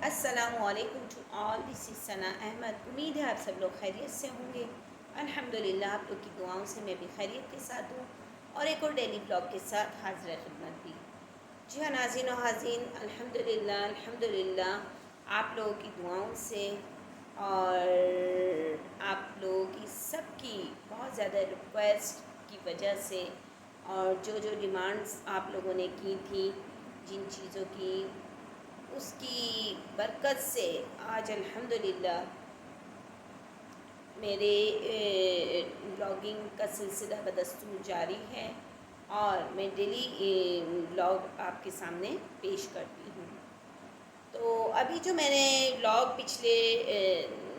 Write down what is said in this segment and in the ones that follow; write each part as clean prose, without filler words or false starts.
السلام علیکم to all, دس از ثنا احمد۔ امید ہے آپ سب لوگ خیریت سے ہوں گے۔ الحمدللہ آپ لوگ کی دعاؤں سے میں بھی خیریت کے ساتھ ہوں اور ایک اور ڈیلی بلاگ کے ساتھ حاضر خدمت بھی۔ جی ہاں ناظرین و حاضرین، الحمدللہ آپ لوگوں کی دعاؤں سے اور آپ لوگوں کی سب کی بہت زیادہ ریکویسٹ کی وجہ سے اور جو ڈیمانڈس آپ لوگوں نے کی تھی جن چیزوں کی، اس کی برکت سے آج الحمدللہ میرے بلاگنگ کا سلسلہ بدستور جاری ہے اور میں ڈیلی بلاگ آپ کے سامنے پیش کرتی ہوں۔ تو ابھی جو میں نے بلاگ پچھلے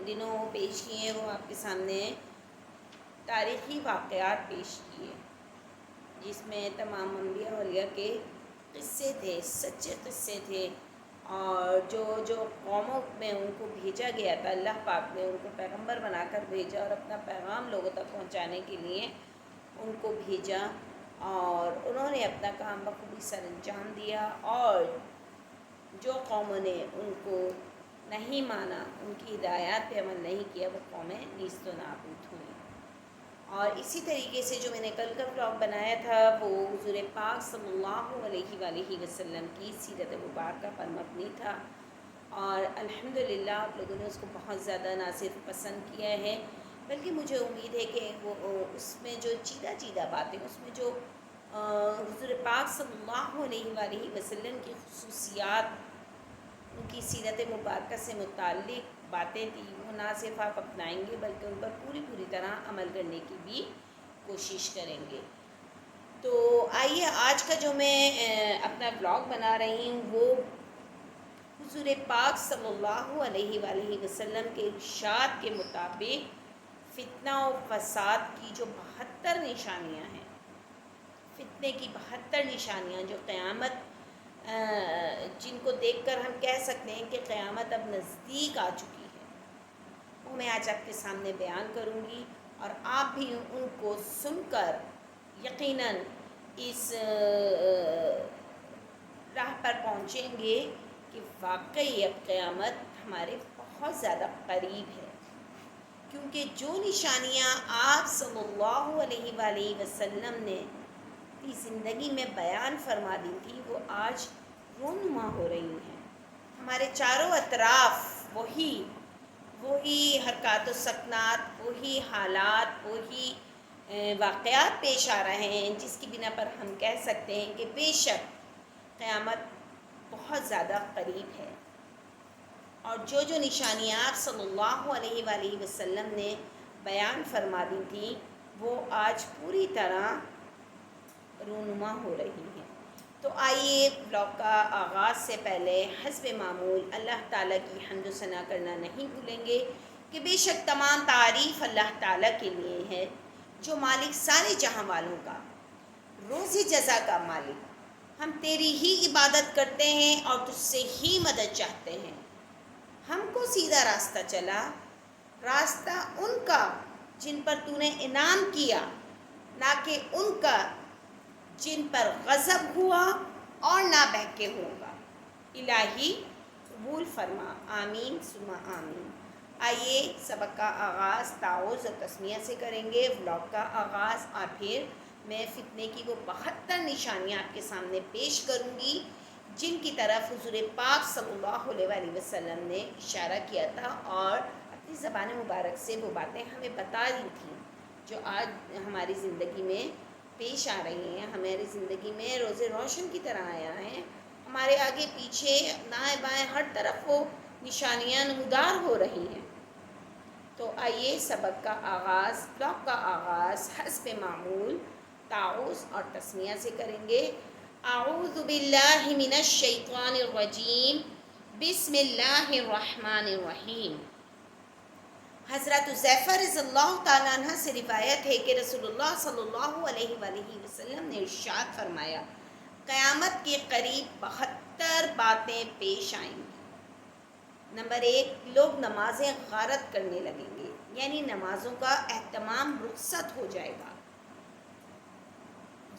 دنوں پیش کیے ہیں وہ آپ کے سامنے تاریخی واقعات پیش کیے، جس میں تمام انبیاء اولیاء کے قصے تھے، سچے قصے تھے، اور جو قوموں میں ان کو بھیجا گیا تھا، اللہ پاک نے ان کو پیغمبر بنا کر بھیجا اور اپنا پیغام لوگوں تک پہنچانے کے لیے ان کو بھیجا، اور انہوں نے اپنا کام بخوبی سر انجام دیا، اور جو قوموں نے ان کو نہیں مانا، ان کی ہدایات پہ عمل نہیں کیا، وہ قومیں نیست و نابود ہوئیں۔ اور اسی طریقے سے جو میں نے کل کا بلاگ بنایا تھا وہ حضور پاک صلی اللہ علیہ وآلہ وسلم کی سیرت مبارکہ پر مبنی تھا، اور الحمدللہ آپ لوگوں نے اس کو بہت زیادہ نہ صرف پسند کیا ہے بلکہ مجھے امید ہے کہ وہ اس میں جو چیدہ باتیں، اس میں جو حضور پاک صلی اللہ علیہ وآلہ وسلم کی خصوصیات، ان کی سیرت مبارکہ سے متعلق باتیں تھیں، وہ نہ صرف آپ اپنائیں گے بلکہ ان پر پوری طرح عمل کرنے کی بھی کوشش کریں گے۔ تو آئیے آج کا جو میں اپنا بلاگ بنا رہی ہوں وہ حضور پاک صلی اللہ علیہ وآلہ وسلم کے ارشاد کے مطابق فتنہ و فساد کی جو 72 نشانیاں ہیں، فتنے کی 72 نشانیاں جو قیامت جن کو دیکھ کر ہم کہہ سکتے ہیں کہ قیامت اب نزدیک آ چکی ہے، وہ میں آج آپ کے سامنے بیان کروں گی، اور آپ بھی ان کو سن کر یقیناً اس راہ پر پہنچیں گے کہ واقعی اب قیامت ہمارے بہت زیادہ قریب ہے، کیونکہ جو نشانیاں آپ صلی اللہ علیہ وآلہ وسلم نے اپنی زندگی میں بیان فرما دی تھی وہ آج رونما ہو رہی ہیں۔ ہمارے چاروں اطراف وہی حرکات و سکنات، وہی حالات، وہی واقعات پیش آ رہے ہیں، جس کی بنا پر ہم کہہ سکتے ہیں کہ بے شک قیامت بہت زیادہ قریب ہے، اور جو نشانیاں آپ صلی اللہ علیہ وآلہ وسلم نے بیان فرما دی تھیں وہ آج پوری طرح رونما ہو رہی ہیں۔ تو آئیے بلاگ کا آغاز سے پہلے حسب معمول اللہ تعالیٰ کی حمد و ثنا کرنا نہیں بھولیں گے کہ بے شک تمام تعریف اللہ تعالیٰ کے لیے ہے، جو مالک سارے جہاں والوں کا، روز جزا کا مالک۔ ہم تیری ہی عبادت کرتے ہیں اور تجھ سے ہی مدد چاہتے ہیں۔ ہم کو سیدھا راستہ چلا، راستہ ان کا جن پر تو نے انعام کیا، نہ کہ ان کا جن پر غضب ہوا اور نہ بہکے ہوگا۔ الہی قبول فرما، آمین ثم آمین۔ آئیے سبق کا آغاز تعوذ اور تسمیہ سے کریں گے، بلاگ کا آغاز، اور پھر میں فتنے کی وہ 72 نشانیاں آپ کے سامنے پیش کروں گی جن کی طرف حضور پاک صلی اللہ علیہ وآلہ وسلم نے اشارہ کیا تھا اور اپنی زبان مبارک سے وہ باتیں ہمیں بتا دی تھیں، جو آج ہماری زندگی میں پیش آ رہی ہیں، ہماری زندگی میں روز روشن کی طرح آیا ہے، ہمارے آگے پیچھے دائیں بائیں ہر طرف وہ نشانیاں نمودار ہو رہی ہیں۔ تو آئیے سبق کا آغاز، بلاگ کا آغاز حسب معمول تعوذ اور تسمیہ سے کریں گے۔ اعوذ باللہ من الشیطان الرجیم، بسم اللہ الرحمن الرحیم۔ حضرت حذیفہ رضی اللہ تعالیٰ عنہ سے روایت ہے کہ رسول اللہ صلی اللہ علیہ وآلہ وسلم نے ارشاد فرمایا، قیامت کے قریب 72 باتیں پیش آئیں گی۔ نمبر 1، لوگ نمازیں غارت کرنے لگیں گے، یعنی نمازوں کا اہتمام رخصت ہو جائے گا۔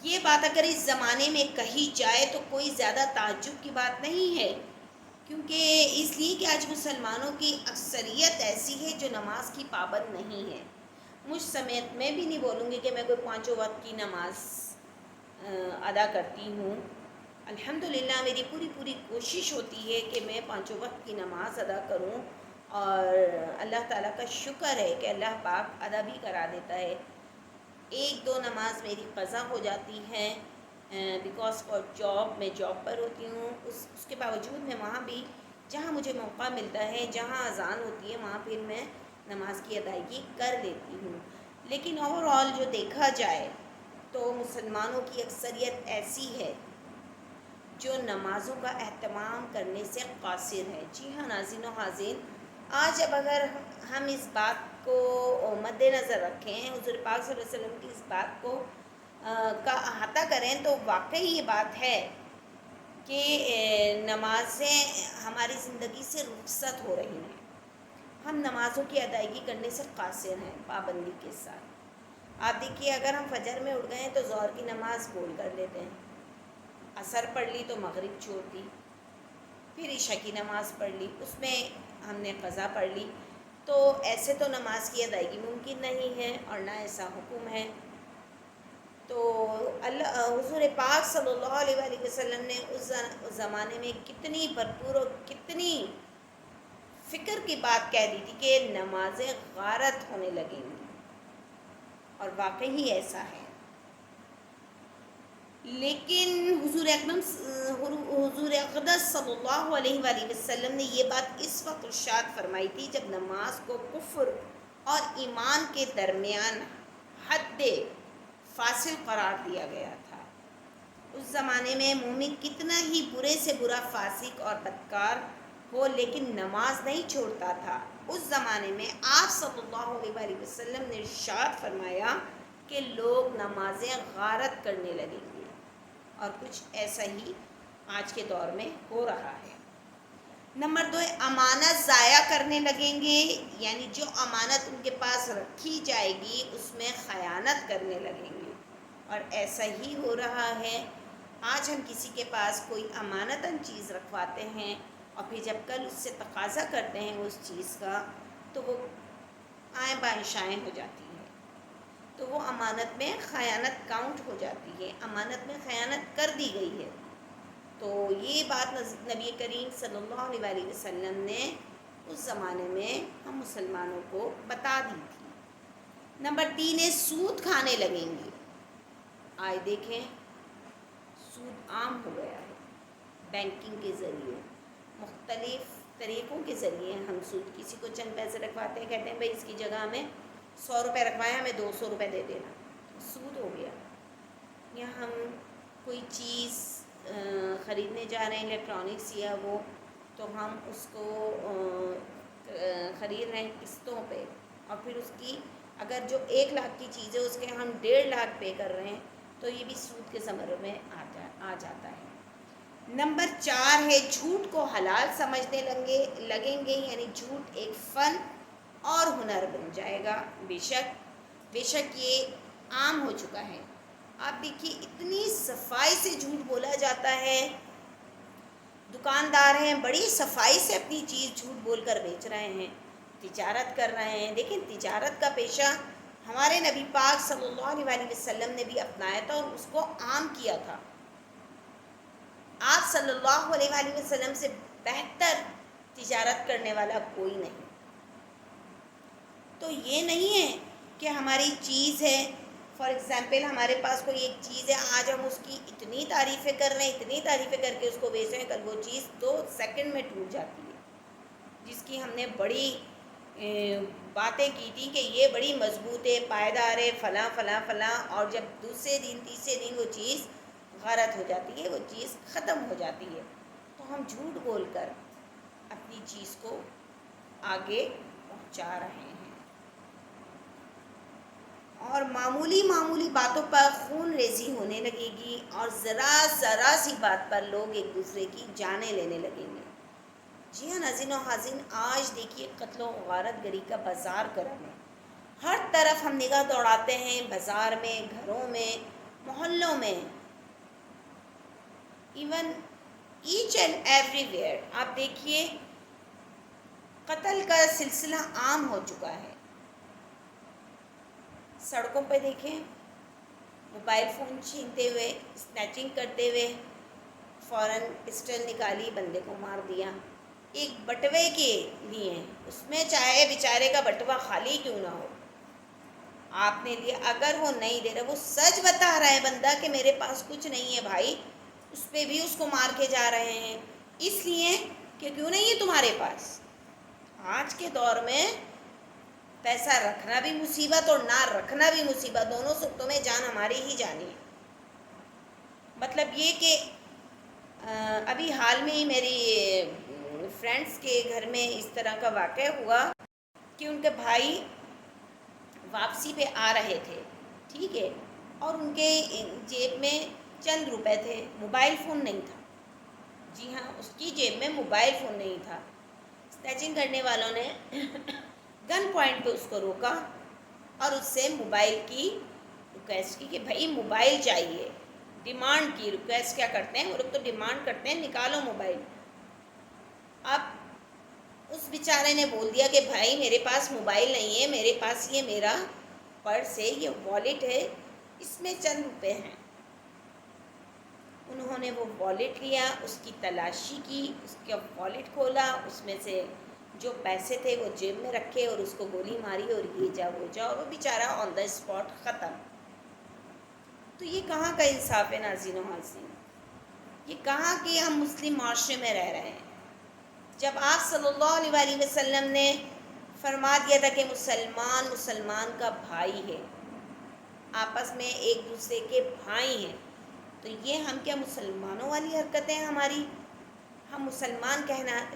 یہ بات اگر اس زمانے میں کہی جائے تو کوئی زیادہ تعجب کی بات نہیں ہے، کیونکہ اس لیے کہ آج مسلمانوں کی اکثریت ایسی ہے جو نماز کی پابند نہیں ہے، مجھ سمیت۔ میں بھی نہیں بولوں گی کہ میں کوئی پانچوں وقت کی نماز ادا کرتی ہوں۔ الحمدللہ میری پوری کوشش ہوتی ہے کہ میں پانچوں وقت کی نماز ادا کروں، اور اللہ تعالیٰ کا شکر ہے کہ اللہ پاک ادا بھی کرا دیتا ہے۔ ایک دو نماز میری قضا ہو جاتی ہے بیکاز فار جاب، میں جاب پر ہوتی ہوں، اس کے باوجود میں وہاں بھی جہاں مجھے موقع ملتا ہے، جہاں اذان ہوتی ہے، وہاں پھر میں نماز کی ادائیگی کر لیتی ہوں۔ لیکن اوور آل جو دیکھا جائے تو مسلمانوں کی اکثریت ایسی ہے جو نمازوں کا اہتمام کرنے سے قاصر ہے۔ جی ہاں ناظرین و حاضرین، آج اب اگر ہم اس بات کو مد نظر رکھیں، حضور پاک صلی اللہ علیہ وسلم کی اس بات کو کا احاطہ کریں، تو واقعی یہ بات ہے کہ نمازیں ہماری زندگی سے رخصت ہو رہی ہیں۔ ہم نمازوں کی ادائیگی کرنے سے قاصر ہیں پابندی کے ساتھ۔ آپ دیکھیے، اگر ہم فجر میں اٹھ گئے ہیں تو ظہر کی نماز بول کر لیتے ہیں، عصر پڑھ لی تو مغرب چھوڑ دی، پھر عشاء کی نماز پڑھ لی، اس میں ہم نے قضا پڑھ لی۔ تو ایسے تو نماز کی ادائیگی ممکن نہیں ہے، اور نہ ایسا حکم ہے۔ تو حضور پاک صلی اللہ علیہ وآلہ وسلم نے اس زمانے میں کتنی بھرپور اور کتنی فکر کی بات کہہ دی تھی کہ نمازیں غارت ہونے لگیں گی، اور واقعی ایسا ہے۔ لیکن حضور اقدس صلی اللہ علیہ وآلہ وسلم نے یہ بات اس وقت ارشاد فرمائی تھی جب نماز کو کفر اور ایمان کے درمیان حد فاصل قرار دیا گیا تھا۔ اس زمانے میں مومن کتنا ہی برے سے برا فاسق اور بدکار ہو، لیکن نماز نہیں چھوڑتا تھا۔ اس زمانے میں آپ صلی اللہ علیہ وآلہ وسلم نے ارشاد فرمایا کہ لوگ نمازیں غارت کرنے لگیں گے، اور کچھ ایسا ہی آج کے دور میں ہو رہا ہے۔ نمبر 2، امانت ضائع کرنے لگیں گے، یعنی جو امانت ان کے پاس رکھی جائے گی اس میں خیانت کرنے لگیں گے، اور ایسا ہی ہو رہا ہے۔ آج ہم کسی کے پاس کوئی امانتاً چیز رکھواتے ہیں، اور پھر جب کل اس سے تقاضا کرتے ہیں اس چیز کا، تو وہ آئیں بائیں شائیں ہو جاتی ہے، تو وہ امانت میں خیانت کاؤنٹ ہو جاتی ہے، امانت میں خیانت کر دی گئی ہے۔ تو یہ بات نبی کریم صلی اللہ علیہ وآلہ وسلم نے اس زمانے میں ہم مسلمانوں کو بتا دی تھی۔ نمبر 3 ہے سود کھانے لگیں گے۔ آئے دیکھیں، سود عام ہو گیا ہے، بینکنگ کے ذریعے، مختلف طریقوں کے ذریعے ہم سود، کسی کو چند پیسے رکھواتے ہیں، کہتے ہیں بھائی اس کی جگہ ہمیں 100 روپے رکھوائیں، ہمیں 200 روپے دے دینا، سود ہو گیا۔ یا ہم کوئی چیز خریدنے جا رہے ہیں الیکٹرانکس یا وہ، تو ہم اس کو خرید رہے ہیں قسطوں پہ، اور پھر اس کی اگر جو 1 لاکھ کی چیز ہے اس کے ہم 1.5 لاکھ پے کر رہے ہیں، تو یہ بھی سود کے زمرے میں آ جاتا ہے۔ نمبر 4 ہے جھوٹ کو حلال سمجھنے لگیں گے، یعنی جھوٹ ایک فن اور ہنر بن جائے گا۔ بے شک یہ عام ہو چکا ہے۔ آپ دیکھیے، اتنی صفائی سے جھوٹ بولا جاتا ہے، دکاندار ہیں بڑی صفائی سے اپنی چیز جھوٹ بول کر بیچ رہے ہیں، تجارت کر رہے ہیں۔ لیکن تجارت کا پیشہ ہمارے نبی پاک صلی اللہ علیہ وآلہ وسلم نے بھی اپنایا تھا اور اس کو عام کیا تھا۔ آپ صلی اللہ علیہ وآلہ وسلم سے بہتر تجارت کرنے والا کوئی نہیں۔ تو یہ نہیں ہے کہ ہماری چیز ہے، فار ایگزامپل ہمارے پاس کوئی ایک چیز ہے، آج ہم اس کی اتنی تعریفیں کر رہے ہیں، اتنی تعریفیں کر کے اس کو بیچ رہے ہیں، کل وہ چیز 2 سیکنڈ میں ٹوٹ جاتی ہے، جس کی ہم نے بڑی باتیں کی تھی کہ یہ بڑی مضبوط ہے، پائیدار ہے، فلاں فلاں فلاں، اور جب دوسرے دن تیسرے دن وہ چیز غارت ہو جاتی ہے، وہ چیز ختم ہو جاتی ہے۔ تو ہم جھوٹ بول کر اپنی چیز کو آگے پہنچا رہے ہیں، اور معمولی باتوں پر خون ریزی ہونے لگے گی، اور ذرا سی بات پر لوگ ایک دوسرے کی جانیں لینے لگیں گے۔ جی ہاں ناظرین و حاضرین، آج دیکھیے قتل و غارت گری کا بازار گرم ہے، ہر طرف ہم نگاہ دوڑاتے ہیں، بازار میں، گھروں میں، محلوں میں، even each and everywhere آپ دیکھیے قتل کا سلسلہ عام ہو چکا ہے. سڑکوں پہ دیکھیں موبائل فون چھینتے ہوئے، اسنیچنگ کرتے ہوئے، فوراً پسٹل نکالی، بندے کو مار دیا. ایک بٹوے کے لیے، اس میں چاہے بیچارے کا بٹوا خالی کیوں نہ ہو، آپ نے لیا. اگر وہ نہیں دے رہا، وہ سچ بتا رہا ہے بندہ کہ میرے پاس کچھ نہیں ہے بھائی، اس پہ بھی اس کو مار کے جا رہے ہیں، اس لیے کہ کیوں نہیں ہے تمہارے پاس. آج کے دور میں پیسہ رکھنا بھی مصیبت اور نہ رکھنا بھی مصیبت، دونوں صورتوں میں جان ہماری ہی جانی ہے. مطلب یہ کہ ابھی حال میں ہی میری فرینڈس کے گھر میں اس طرح کا واقعہ ہوا کہ ان کے بھائی واپسی پہ آ رہے تھے، ٹھیک ہے، اور ان کے جیب میں چند روپے تھے، موبائل فون نہیں تھا. جی ہاں، اس کی جیب میں موبائل فون نہیں تھا. اسنیچنگ کرنے والوں نے گن پوائنٹ پہ اس کو روکا اور اس سے موبائل کی ریکویسٹ کی کہ بھائی موبائل چاہیے. ڈیمانڈ کی، ریکویسٹ کیا کرتے ہیں وہ لوگ، تو ڈیمانڈ کرتے ہیں نکالو موبائل. اب اس بیچارے نے بول دیا کہ بھائی میرے پاس موبائل نہیں ہے، میرے پاس یہ میرا پرس ہے، یہ والیٹ ہے، اس میں چند روپے ہیں. انہوں نے وہ والیٹ لیا، اس کی تلاشی کی، اس کا والیٹ کھولا، اس میں سے جو پیسے تھے وہ جیب میں رکھے اور اس کو گولی ماری اور یہ جا وہ جا، اور وہ بیچارہ آن دا اسپاٹ ختم. تو یہ کہاں کا انصاف ہے ناظرین و حاضرین؟ یہ کہاں کہ ہم مسلم معاشرے میں رہ رہے ہیں؟ جب آپ صلی اللہ علیہ وسلم نے فرما دیا تھا کہ مسلمان کا بھائی ہے، آپس میں ایک دوسرے کے بھائی ہیں، تو یہ ہم کیا مسلمانوں والی حرکتیں ہماری؟ ہم مسلمان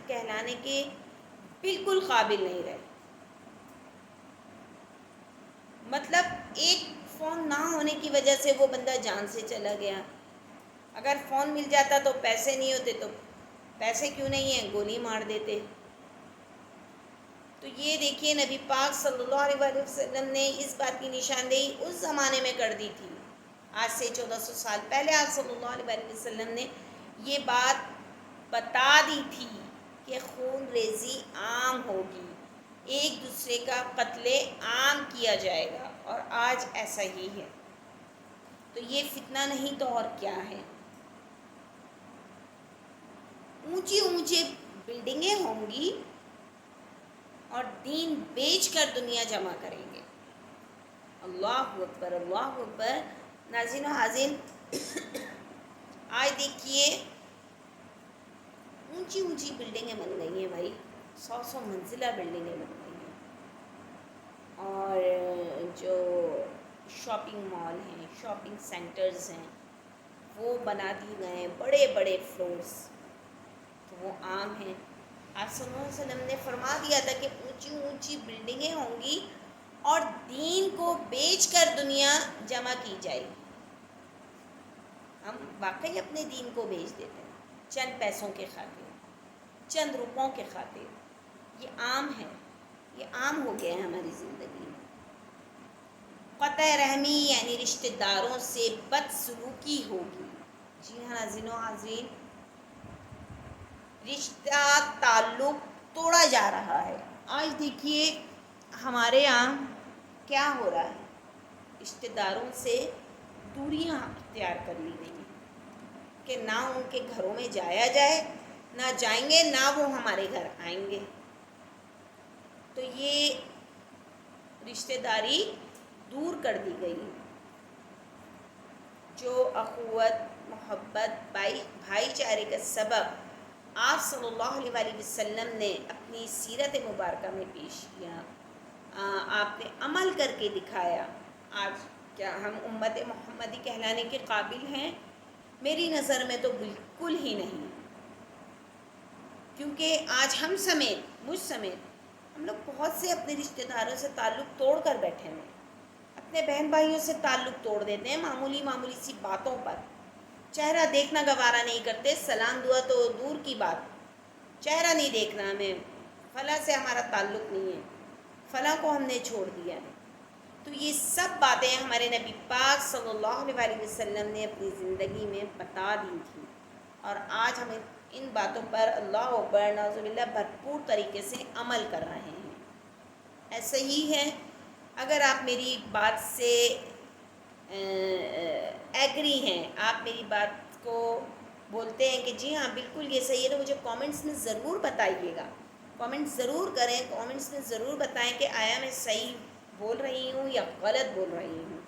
کہلانے کے بالکل قابل نہیں رہے. مطلب ایک فون نہ ہونے کی وجہ سے وہ بندہ جان سے چلا گیا. اگر فون مل جاتا تو پیسے نہیں ہوتے، تو پیسے کیوں نہیں ہیں، گولی مار دیتے. تو یہ دیکھیے نبی پاک صلی اللہ علیہ وسلم نے اس بات کی نشاندہی اس زمانے میں کر دی تھی. آج سے 1400 سال پہلے آپ صلی اللہ علیہ وسلم نے یہ بات بتا دی تھی کہ خون ریزی عام ہوگی، ایک دوسرے کا قتل عام کیا جائے گا، اور آج ایسا ہی ہے. تو یہ فتنہ نہیں تو اور کیا ہے؟ اونچی اونچی بلڈنگیں ہوں گی اور دین بیچ کر دنیا جمع کریں گے. اللہ اکبر، اللہ اکبر. ناظرین و حاضرین، آج دیکھیے اونچی اونچی بلڈنگیں بن گئی ہیں بھائی، 100 منزلہ بلڈنگیں بن گئی ہیں. اور جو شاپنگ مال ہیں، شاپنگ سینٹرز ہیں، وہ بنا دیے گئے ہیں، بڑے بڑے فلورس، تو وہ عام ہیں. آپ صلی اللہ علیہ وسلم نے فرما دیا تھا کہ اونچی اونچی بلڈنگیں ہوں گی اور دین کو بیچ کر دنیا جمع کی جائے گی. ہم واقعی اپنے دین کو بیچ دیتے ہیں چند پیسوں کے خاطر، چند روپوں کے خاطر. یہ عام ہے، یہ عام ہو گیا ہے ہماری زندگی میں. قطع رحمی یعنی رشتہ داروں سے بدسلوکی ہوگی. جی ہاں ناظرین و حاضرین، رشتہ تعلق توڑا جا رہا ہے. آج دیکھیے ہمارے یہاں کیا ہو رہا ہے، رشتہ داروں سے دوریاں اختیار کر لی گئی ہیں کہ نہ ان کے گھروں میں جایا جائے، نہ جائیں گے، نہ وہ ہمارے گھر آئیں گے. تو یہ رشتہ داری دور کر دی گئی. جو اخوت، محبت، بھائی چارے کا سبب آپ صلی اللہ علیہ وسلم نے اپنی سیرت مبارکہ میں پیش کیا، آپ نے عمل کر کے دکھایا. آج کیا ہم امت محمدی کہلانے کے قابل ہیں؟ میری نظر میں تو بالکل ہی نہیں. کیونکہ آج ہم سمیت، مجھ سمیت، ہم لوگ بہت سے اپنے رشتہ داروں سے تعلق توڑ کر بیٹھے ہیں. اپنے بہن بھائیوں سے تعلق توڑ دیتے ہیں معمولی سی باتوں پر. چہرہ دیکھنا گوارا نہیں کرتے، سلام دعا تو دور کی بات، چہرہ نہیں دیکھنا ہمیں، فلاں سے ہمارا تعلق نہیں ہے، فلاں کو ہم نے چھوڑ دیا ہے. تو یہ سب باتیں ہمارے نبی پاک صلی اللہ علیہ وسلم نے اپنی زندگی میں بتا دی تھیں. اور آج ہم ان باتوں پر اللہ اکبر نعوذ باللہ بھرپور طریقے سے عمل کر رہے ہیں۔ ایسا ہی ہے، اگر آپ میری بات سے ایگری ہیں، آپ میری بات کو بولتے ہیں کہ جی ہاں بالکل یہ صحیح ہے، تو مجھے کامنٹس میں ضرور بتائیے گا، کامنٹ ضرور کریں، کامنٹس میں ضرور بتائیں کہ آیا میں صحیح بول رہی ہوں یا غلط بول رہی ہوں۔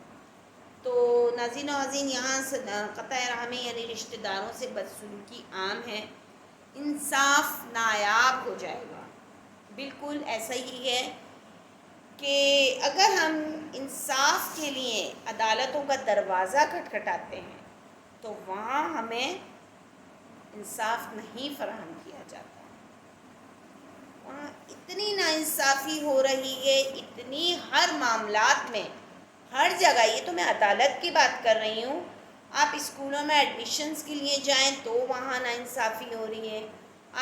تو ناظرین و ناظرین، یہاں سے قطع رحمی یعنی رشتہ داروں سے بدسلوکی عام ہے، انصاف نایاب ہو جائے گا۔ بالکل ایسا ہی ہے کہ اگر ہم انصاف کے لیے عدالتوں کا دروازہ کھٹکھٹاتے ہیں تو وہاں ہمیں انصاف نہیں فراہم کیا جاتا، وہاں اتنی ناانصافی ہو رہی ہے، اتنی ہر معاملات میں، ہر جگہ۔ یہ تو میں عدالت کی بات کر رہی ہوں، آپ اسکولوں میں ایڈمیشنز کے لیے جائیں تو وہاں ناانصافی ہو رہی ہے،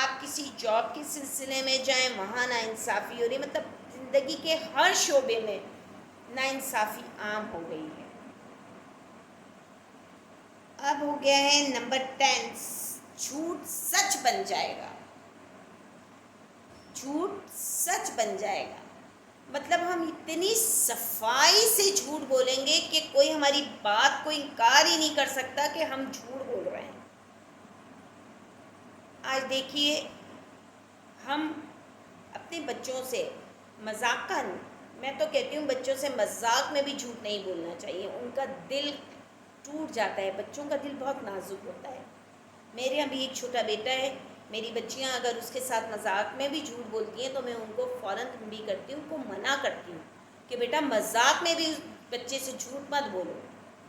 آپ کسی جاب کے سلسلے میں جائیں وہاں ناانصافی ہو رہی ہے، مطلب زندگی کے ہر شعبے میں ناانصافی عام ہو گئی ہے۔ اب ہو گیا ہے نمبر 10، جھوٹ سچ بن جائے گا، جھوٹ سچ بن جائے گا، مطلب ہم اتنی صفائی سے جھوٹ بولیں گے کہ کوئی ہماری بات کو انکار ہی نہیں کر سکتا کہ ہم جھوٹ بول رہے ہیں۔ آج دیکھیے، ہم اپنے بچوں سے مذاقاً، میں تو کہتی ہوں بچوں سے مذاق میں بھی جھوٹ نہیں بولنا چاہیے، ان کا دل ٹوٹ جاتا ہے، بچوں کا دل بہت نازک ہوتا ہے۔ میرے یہاں بھی ایک چھوٹا بیٹا ہے، میری بچیاں اگر اس کے ساتھ مذاق میں بھی جھوٹ بولتی ہیں تو میں ان کو فوراً تنبیہ کرتی ہوں، ان کو منع کرتی ہوں کہ بیٹا مذاق میں بھی اس بچے سے جھوٹ مت بولو،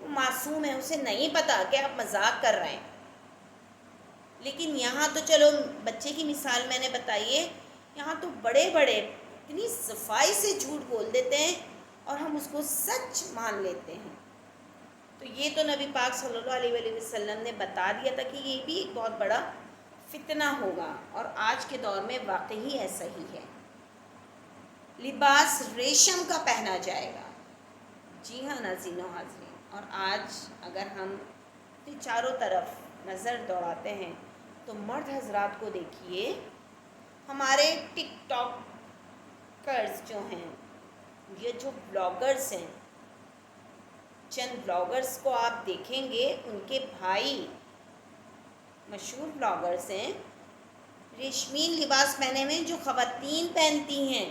وہ معصوم ہے، اسے نہیں پتہ کہ آپ مذاق کر رہے ہیں۔ لیکن یہاں تو چلو بچے کی مثال میں نے بتائی ہے، یہاں تو بڑے بڑے اتنی صفائی سے جھوٹ بول دیتے ہیں اور ہم اس کو سچ مان لیتے ہیں۔ تو یہ تو نبی پاک صلی اللہ علیہ وآلہ وسلم نے بتا دیا تھا کہ یہ بھی ایک بہت بڑا فتنہ ہوگا، اور آج کے دور میں واقعی ایسا ہی ہے۔ لباس ریشم کا پہنا جائے گا، جی ہاں ناظرین و حاضرین، اور آج اگر ہم چاروں طرف نظر دوڑاتے ہیں تو مرد حضرات کو دیکھیے، ہمارے ٹک ٹاکرز جو ہیں، یہ جو بلاگرز ہیں، چند بلاگرز کو آپ دیکھیں گے، ان کے بھائی مشہور بلاگرز ہیں، ریشمین لباس پہنے ہوئے جو خواتین پہنتی ہیں،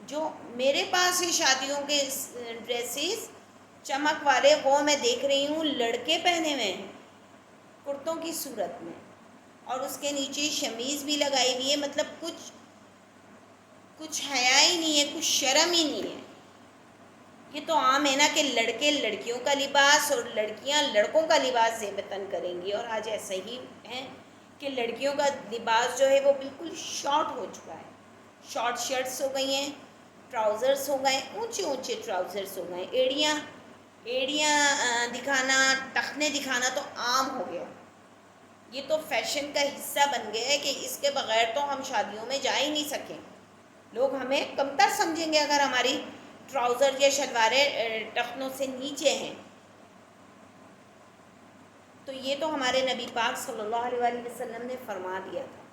جو میرے پاس ہے شادیوں کے ڈریسز چمک والے، وہ میں دیکھ رہی ہوں لڑکے پہنے ہوئے ہیں کرتوں کی صورت میں، اور اس کے نیچے شمیز بھی لگائی ہوئی ہے، مطلب کچھ حیا ہی نہیں ہے، کچھ شرم ہی نہیں ہے۔ یہ تو عام ہے نا کہ لڑکے لڑکیوں کا لباس اور لڑکیاں لڑکوں کا لباس زیبتاً کریں گی، اور آج ایسا ہی ہے کہ لڑکیوں کا لباس جو ہے وہ بالکل شارٹ ہو چکا ہے، شارٹ شرٹس ہو گئی ہیں، ٹراؤزرس ہو گئے، اونچے اونچے ٹراؤزرس ہو گئے، ایڑیاں دکھانا، ٹخنے دکھانا تو عام ہو گیا۔ یہ تو فیشن کا حصہ بن گیا ہے کہ اس کے بغیر تو ہم شادیوں میں جا ہی نہیں سکیں، لوگ ہمیں کمتر سمجھیں گے اگر ہماری ٹراؤزر یا شلواریں ٹخنوں سے نیچے ہیں۔ تو یہ تو ہمارے نبی پاک صلی اللہ علیہ وآلہ وسلم نے فرما دیا تھا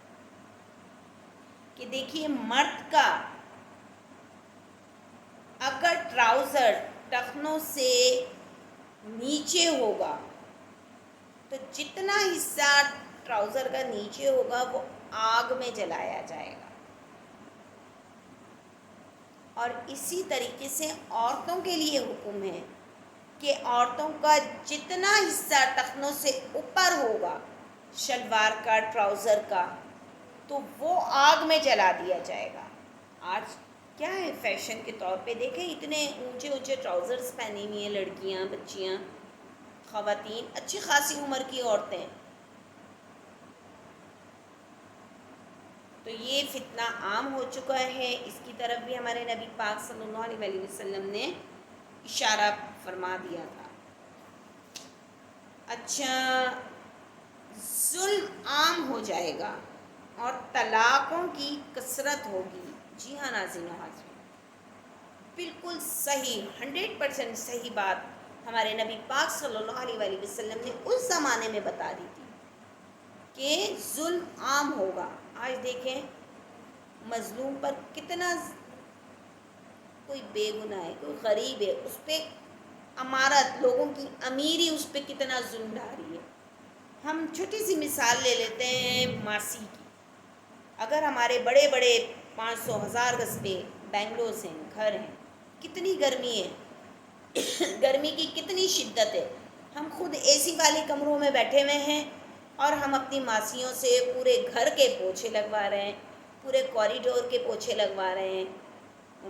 کہ دیکھیے، مرد کا اگر ٹراؤزر ٹخنوں سے نیچے ہوگا تو جتنا حصہ ٹراؤزر کا نیچے ہوگا وہ آگ میں جلایا جائے گا، اور اسی طریقے سے عورتوں کے لیے حکم ہے کہ عورتوں کا جتنا حصہ ٹخنوں سے اوپر ہوگا شلوار کا، ٹراؤزر کا، تو وہ آگ میں جلا دیا جائے گا۔ آج کیا ہے فیشن کے طور پہ دیکھیں، اتنے اونچے اونچے ٹراؤزرز پہنی ہوئی ہیں لڑکیاں، بچیاں، خواتین، اچھی خاصی عمر کی عورتیں، تو یہ فتنہ عام ہو چکا ہے، اس کی طرف بھی ہمارے نبی پاک صلی اللہ علیہ وآلہ وسلم نے اشارہ فرما دیا تھا۔ اچھا، ظلم عام ہو جائے گا اور طلاقوں کی کثرت ہوگی، جی ہاں ناظرین و حاضرین، بالکل صحیح، 100% صحیح بات ہمارے نبی پاک صلی اللہ علیہ وآلہ وسلم نے اس زمانے میں بتا دی تھی کہ ظلم عام ہوگا۔ آج دیکھیں مظلوم پر کتنا، کوئی بے گناہ ہے، کوئی غریب ہے، اس پہ امارت، لوگوں کی امیری اس پہ کتنا ظلم ڈھا رہی ہے۔ ہم چھوٹی سی مثال لے لیتے ہیں ماسی کی۔ اگر ہمارے بڑے بڑے 500,000 گز پہ بنگلوز ہیں، گھر ہیں، کتنی گرمی ہے، گرمی کی کتنی شدت ہے، ہم خود اے سی والے کمروں میں بیٹھے ہوئے ہیں اور ہم اپنی ماسیوں سے پورے گھر کے پوچھے لگوا رہے ہیں، پورے کوریڈور کے پوچھے لگوا رہے ہیں،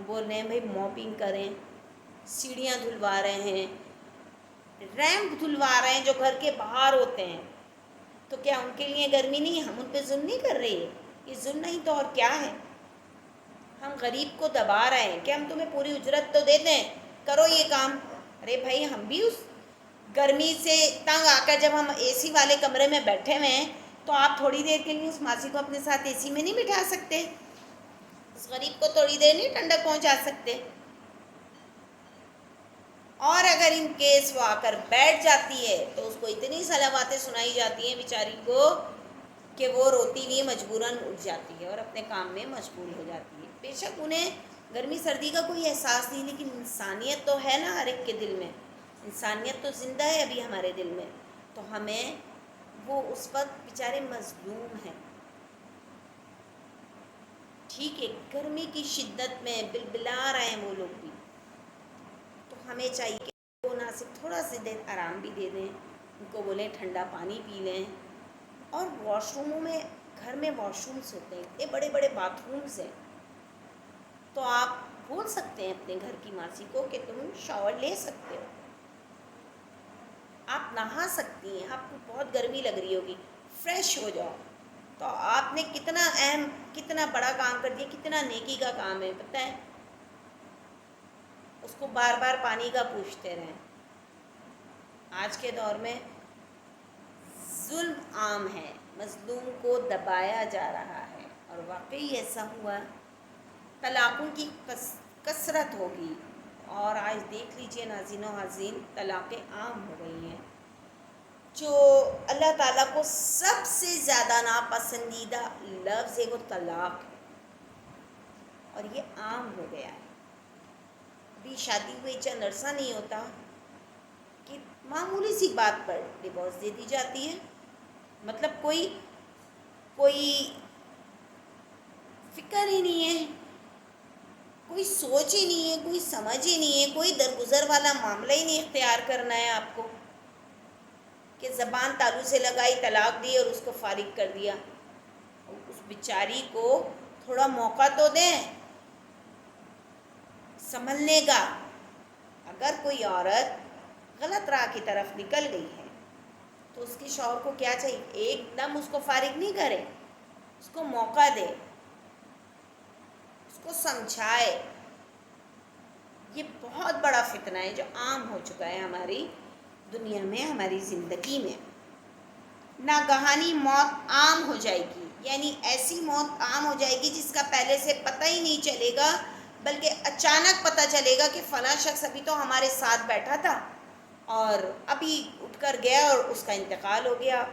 بول رہے ہیں بھائی موپنگ کریں، سیڑھیاں دھلوا رہے ہیں، ریمپ دھلوا رہے ہیں جو گھر کے باہر ہوتے ہیں۔ تو کیا ان کے لیے گرمی نہیں؟ ہم ان پہ ظلم نہیں کر رہے؟ یہ ظلم نہیں تو اور کیا ہے؟ ہم غریب کو دبا رہے ہیں کہ ہم تمہیں پوری اجرت تو دیتے ہیں، کرو یہ کام۔ ارے بھائی ہم بھی اس گرمی سے تنگ آ کر جب ہم اے سی والے کمرے میں بیٹھے ہوئے ہیں تو آپ تھوڑی دیر کے لیے اس ماسی کو اپنے ساتھ اے سی میں نہیں بٹھا سکتے؟ اس غریب کو تھوڑی دیر نہیں ٹھنڈک پہنچا سکتے؟ اور اگر ان کیس وہ آ کر بیٹھ جاتی ہے تو اس کو اتنی صلواتیں سنائی جاتی ہیں بیچاری کو کہ وہ روتی ہوئی مجبوراً اٹھ جاتی ہے اور اپنے کام میں مشغول ہو جاتی ہے۔ بے شک انہیں گرمی سردی کا کوئی احساس نہیں، لیکن انسانیت تو ہے نا ہر ایک کے دل میں، انسانیت تو زندہ ہے ابھی ہمارے دل میں، تو ہمیں وہ اس وقت بیچارے مظلوم ہیں، ٹھیک ہے، گرمی کی شدت میں بلبلا رہے ہیں وہ لوگ بھی، تو ہمیں چاہیے کہ وہ نہ صرف تھوڑا سا دیر آرام بھی دے دیں، ان کو بولیں ٹھنڈا پانی پی لیں۔ اور واش روموں میں، گھر میں واش رومس ہوتے ہیں، اتنے بڑے بڑے باتھ رومس ہیں، تو آپ بول سکتے ہیں اپنے گھر کی ماسی کو کہ تم شاور لے سکتے ہو، آپ نہا سکتی ہیں، آپ کو بہت گرمی لگ رہی ہوگی، فریش ہو جاؤ۔ تو آپ نے کتنا اہم، کتنا بڑا کام کر دیا، کتنا نیکی کا کام ہے، پتہ ہے؟ اس کو بار بار پانی کا پوچھتے رہیں۔ آج کے دور میں ظلم عام ہے، مظلوم کو دبایا جا رہا ہے، اور واقعی ایسا ہوا، طلاقوں کی کثرت ہوگی، اور آج دیکھ لیجئے ناظرین و حاضرین، طلاقیں عام ہو گئی ہیں، جو اللہ تعالیٰ کو سب سے زیادہ ناپسندیدہ لفظ ہے وہ طلاق ہے، اور یہ عام ہو گیا ہے۔ ابھی شادی ہوئی چند عرصہ نہیں ہوتا کہ معمولی سی بات پر ڈیورس دے دی جاتی ہے، مطلب کوئی فکر ہی نہیں ہے، کوئی سوچ ہی نہیں ہے، کوئی سمجھ ہی نہیں ہے، کوئی درگزر والا معاملہ ہی نہیں اختیار کرنا ہے آپ کو کہ زبان تالو سے لگائی، طلاق دی اور اس کو فارغ کر دیا۔ اس بیچاری کو تھوڑا موقع تو دیں سنبھلنے کا۔ اگر کوئی عورت غلط راہ کی طرف نکل گئی ہے تو اس کے شوہر کو کیا چاہیے؟ ایک دم اس کو فارغ نہیں کرے، اس کو موقع دے، اس کو سمجھائے۔ یہ بہت بڑا فتنہ ہے جو عام ہو چکا ہے ہماری دنیا میں، ہماری زندگی میں۔ ناگہانی موت عام ہو جائے گی، یعنی ایسی موت عام ہو جائے گی جس کا پہلے سے پتہ ہی نہیں چلے گا، بلکہ اچانک پتہ چلے گا کہ فلاں شخص ابھی تو ہمارے ساتھ بیٹھا تھا اور ابھی اٹھ کر گیا اور اس کا انتقال ہو گیا۔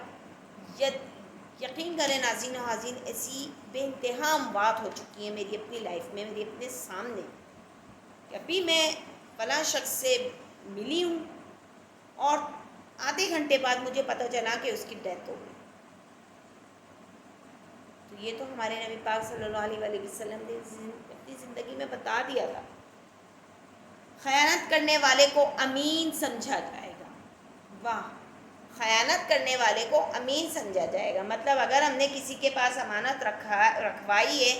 یقین کریں ناظرین و حاضرین، ایسی بے انتہا اموات ہو چکی ہیں میری اپنی لائف میں، میری اپنے سامنے، کہ ابھی میں فلاں شخص سے ملی ہوں اور آدھے گھنٹے بعد مجھے پتہ چلا کہ اس کی ڈیتھ ہو گئی۔ تو یہ تو ہمارے نبی پاک صلی اللہ علیہ وسلم نے اپنی زندگی میں بتا دیا تھا۔ خیانت کرنے والے کو امین سمجھا جائے گا۔ واہ، خیانت کرنے والے کو امین سمجھا جائے گا، مطلب اگر ہم نے کسی کے پاس امانت رکھوائی ہے،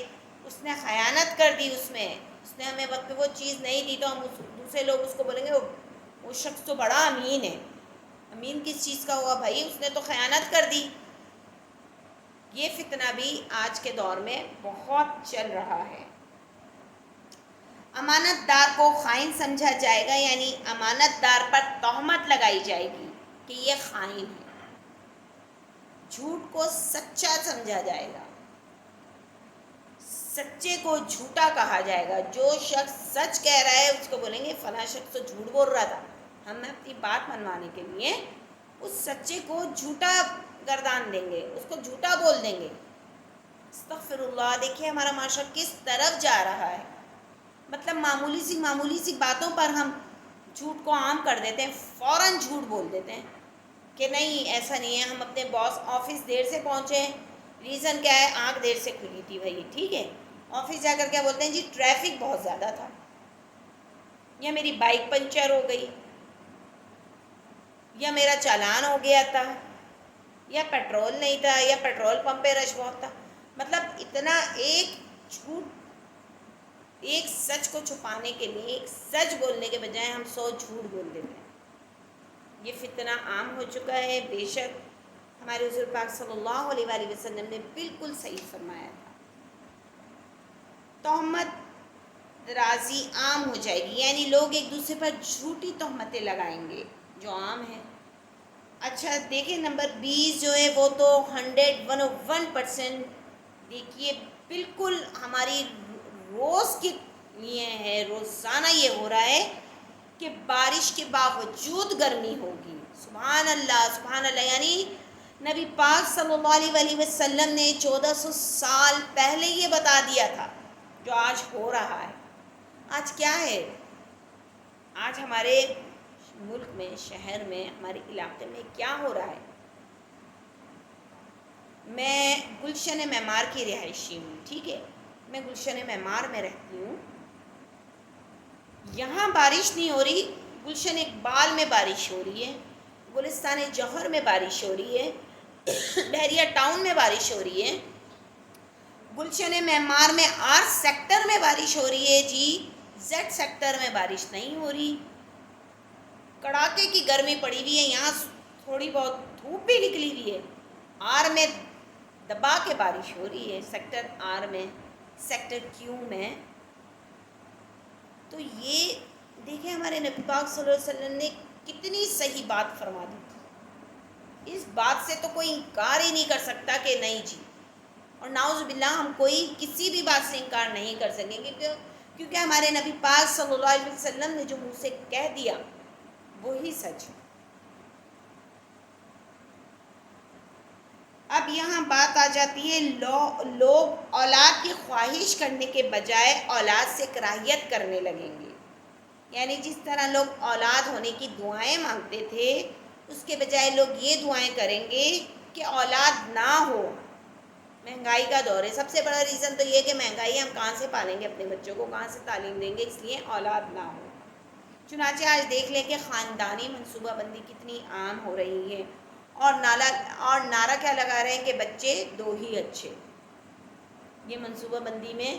اس نے خیانت کر دی، اس نے ہمیں وقت پہ وہ چیز نہیں دی، تو ہم دوسرے لوگ اس کو بولیں گے وہ شخص تو بڑا امین ہے۔ امین کس چیز کا ہوا بھائی؟ اس نے تو خیانت کر دی۔ یہ فتنہ بھی آج کے دور میں بہت چل رہا ہے۔ امانت دار کو خائن سمجھا جائے گا، یعنی امانت دار پر تہمت لگائی جائے گی کہ یہ خائن ہے۔ جھوٹ کو سچا سمجھا جائے گا، سچے کو جھوٹا کہا جائے گا۔ جو شخص سچ کہہ رہا ہے اس کو بولیں گے فلاں شخص تو جھوٹ بول رہا تھا، ہم اپنی بات منوانے کے لیے اس سچے کو جھوٹا گردان دیں گے، اس کو جھوٹا بول دیں گے۔ استغفر اللہ، دیکھیں ہمارا معاشرہ کس طرف جا رہا ہے۔ مطلب معمولی سی باتوں پر ہم جھوٹ کو عام کر دیتے ہیں، فوراً جھوٹ بول دیتے ہیں کہ نہیں ایسا نہیں ہے، ہم اپنے باس آفس دیر سے پہنچے، ریزن کیا ہے، آنکھ دیر سے کھلی تھی بھائی، ٹھیک ہے۔ آفس جا کر کیا بولتے ہیں، جی ٹریفک بہت زیادہ تھا، یا میری بائک پنچر ہو گئی، یا میرا چالان ہو گیا تھا، یا پیٹرول نہیں تھا، یا پیٹرول پمپ پہ رش بہت تھا۔ مطلب اتنا ایک جھوٹ، ایک سچ کو چھپانے کے لیے ایک سچ بولنے کے بجائے ہم 100 جھوٹ بول دیتے ہیں۔ یہ فتنہ عام ہو چکا ہے۔ بے شک ہمارے حضور پاک صلی اللہ علیہ وآلہ وسلم نے بالکل صحیح فرمایا تھا، تہمت رازی عام ہو جائے گی، یعنی لوگ ایک دوسرے پر جھوٹی تہمتیں لگائیں گے جو عام ہیں۔ اچھا دیکھیں نمبر 20 جو ہے وہ تو 101% دیکھیے بالکل ہماری روز کے لیے ہے، روزانہ یہ ہو رہا ہے کہ بارش کے باوجود گرمی ہوگی۔ سبحان اللہ سبحان اللہ، یعنی نبی پاک صلی اللہ علیہ وآلہ وسلم نے 1400 سال پہلے یہ بتا دیا تھا جو آج ہو رہا ہے۔ آج کیا ہے، آج ہمارے ملک میں، شہر میں، ہمارے علاقے میں کیا ہو رہا ہے۔ میں گلشن معمار کی رہائشی ہوں، ٹھیک ہے، میں گلشن معمار میں رہتی ہوں۔ یہاں بارش نہیں ہو رہی، گلشن اقبال میں بارش ہو رہی ہے، گلستان جوہر میں بارش ہو رہی ہے، بحریہ ٹاؤن میں بارش ہو رہی ہے، گلشن معمار میں آر سیکٹر میں بارش ہو رہی ہے، جی زیڈ سیکٹر میں بارش نہیں ہو رہی۔ کڑاکے کی گرمی پڑی ہوئی ہے، یہاں تھوڑی بہت دھوپ بھی نکلی ہوئی ہے، آر میں دبا کے بارش ہو رہی ہے، سیکٹر آر میں، سیکٹر کیو میں۔ تو یہ دیکھیں ہمارے نبی پاک صلی اللہ علیہ وسلم نے کتنی صحیح بات فرما دی تھی، اس بات سے تو کوئی انکار ہی نہیں کر سکتا کہ نہیں جی، اور نعوذ باللہ ہم کوئی کسی بھی بات سے انکار نہیں کر سکیں گے، کیونکہ ہمارے نبی پاک صلی اللہ علیہ وسلم نے جو منہ سے کہہ دیا وہی سچ ہے۔ اب یہاں بات آ جاتی ہے، لوگ اولاد کی خواہش کرنے کے بجائے اولاد سے کراہیت کرنے لگیں گے، یعنی جس طرح لوگ اولاد ہونے کی دعائیں مانگتے تھے، اس کے بجائے لوگ یہ دعائیں کریں گے کہ اولاد نہ ہو۔ مہنگائی کا دور ہے، سب سے بڑا ریزن تو یہ کہ مہنگائی، ہم کہاں سے پالیں گے اپنے بچوں کو، کہاں سے تعلیم دیں گے، اس لیے اولاد نہ ہو۔ چنانچہ آج دیکھ لیں کہ خاندانی منصوبہ بندی کتنی عام ہو رہی ہے، اور نعرہ کیا لگا رہے ہیں کہ بچے دو ہی اچھے۔ یہ منصوبہ بندی میں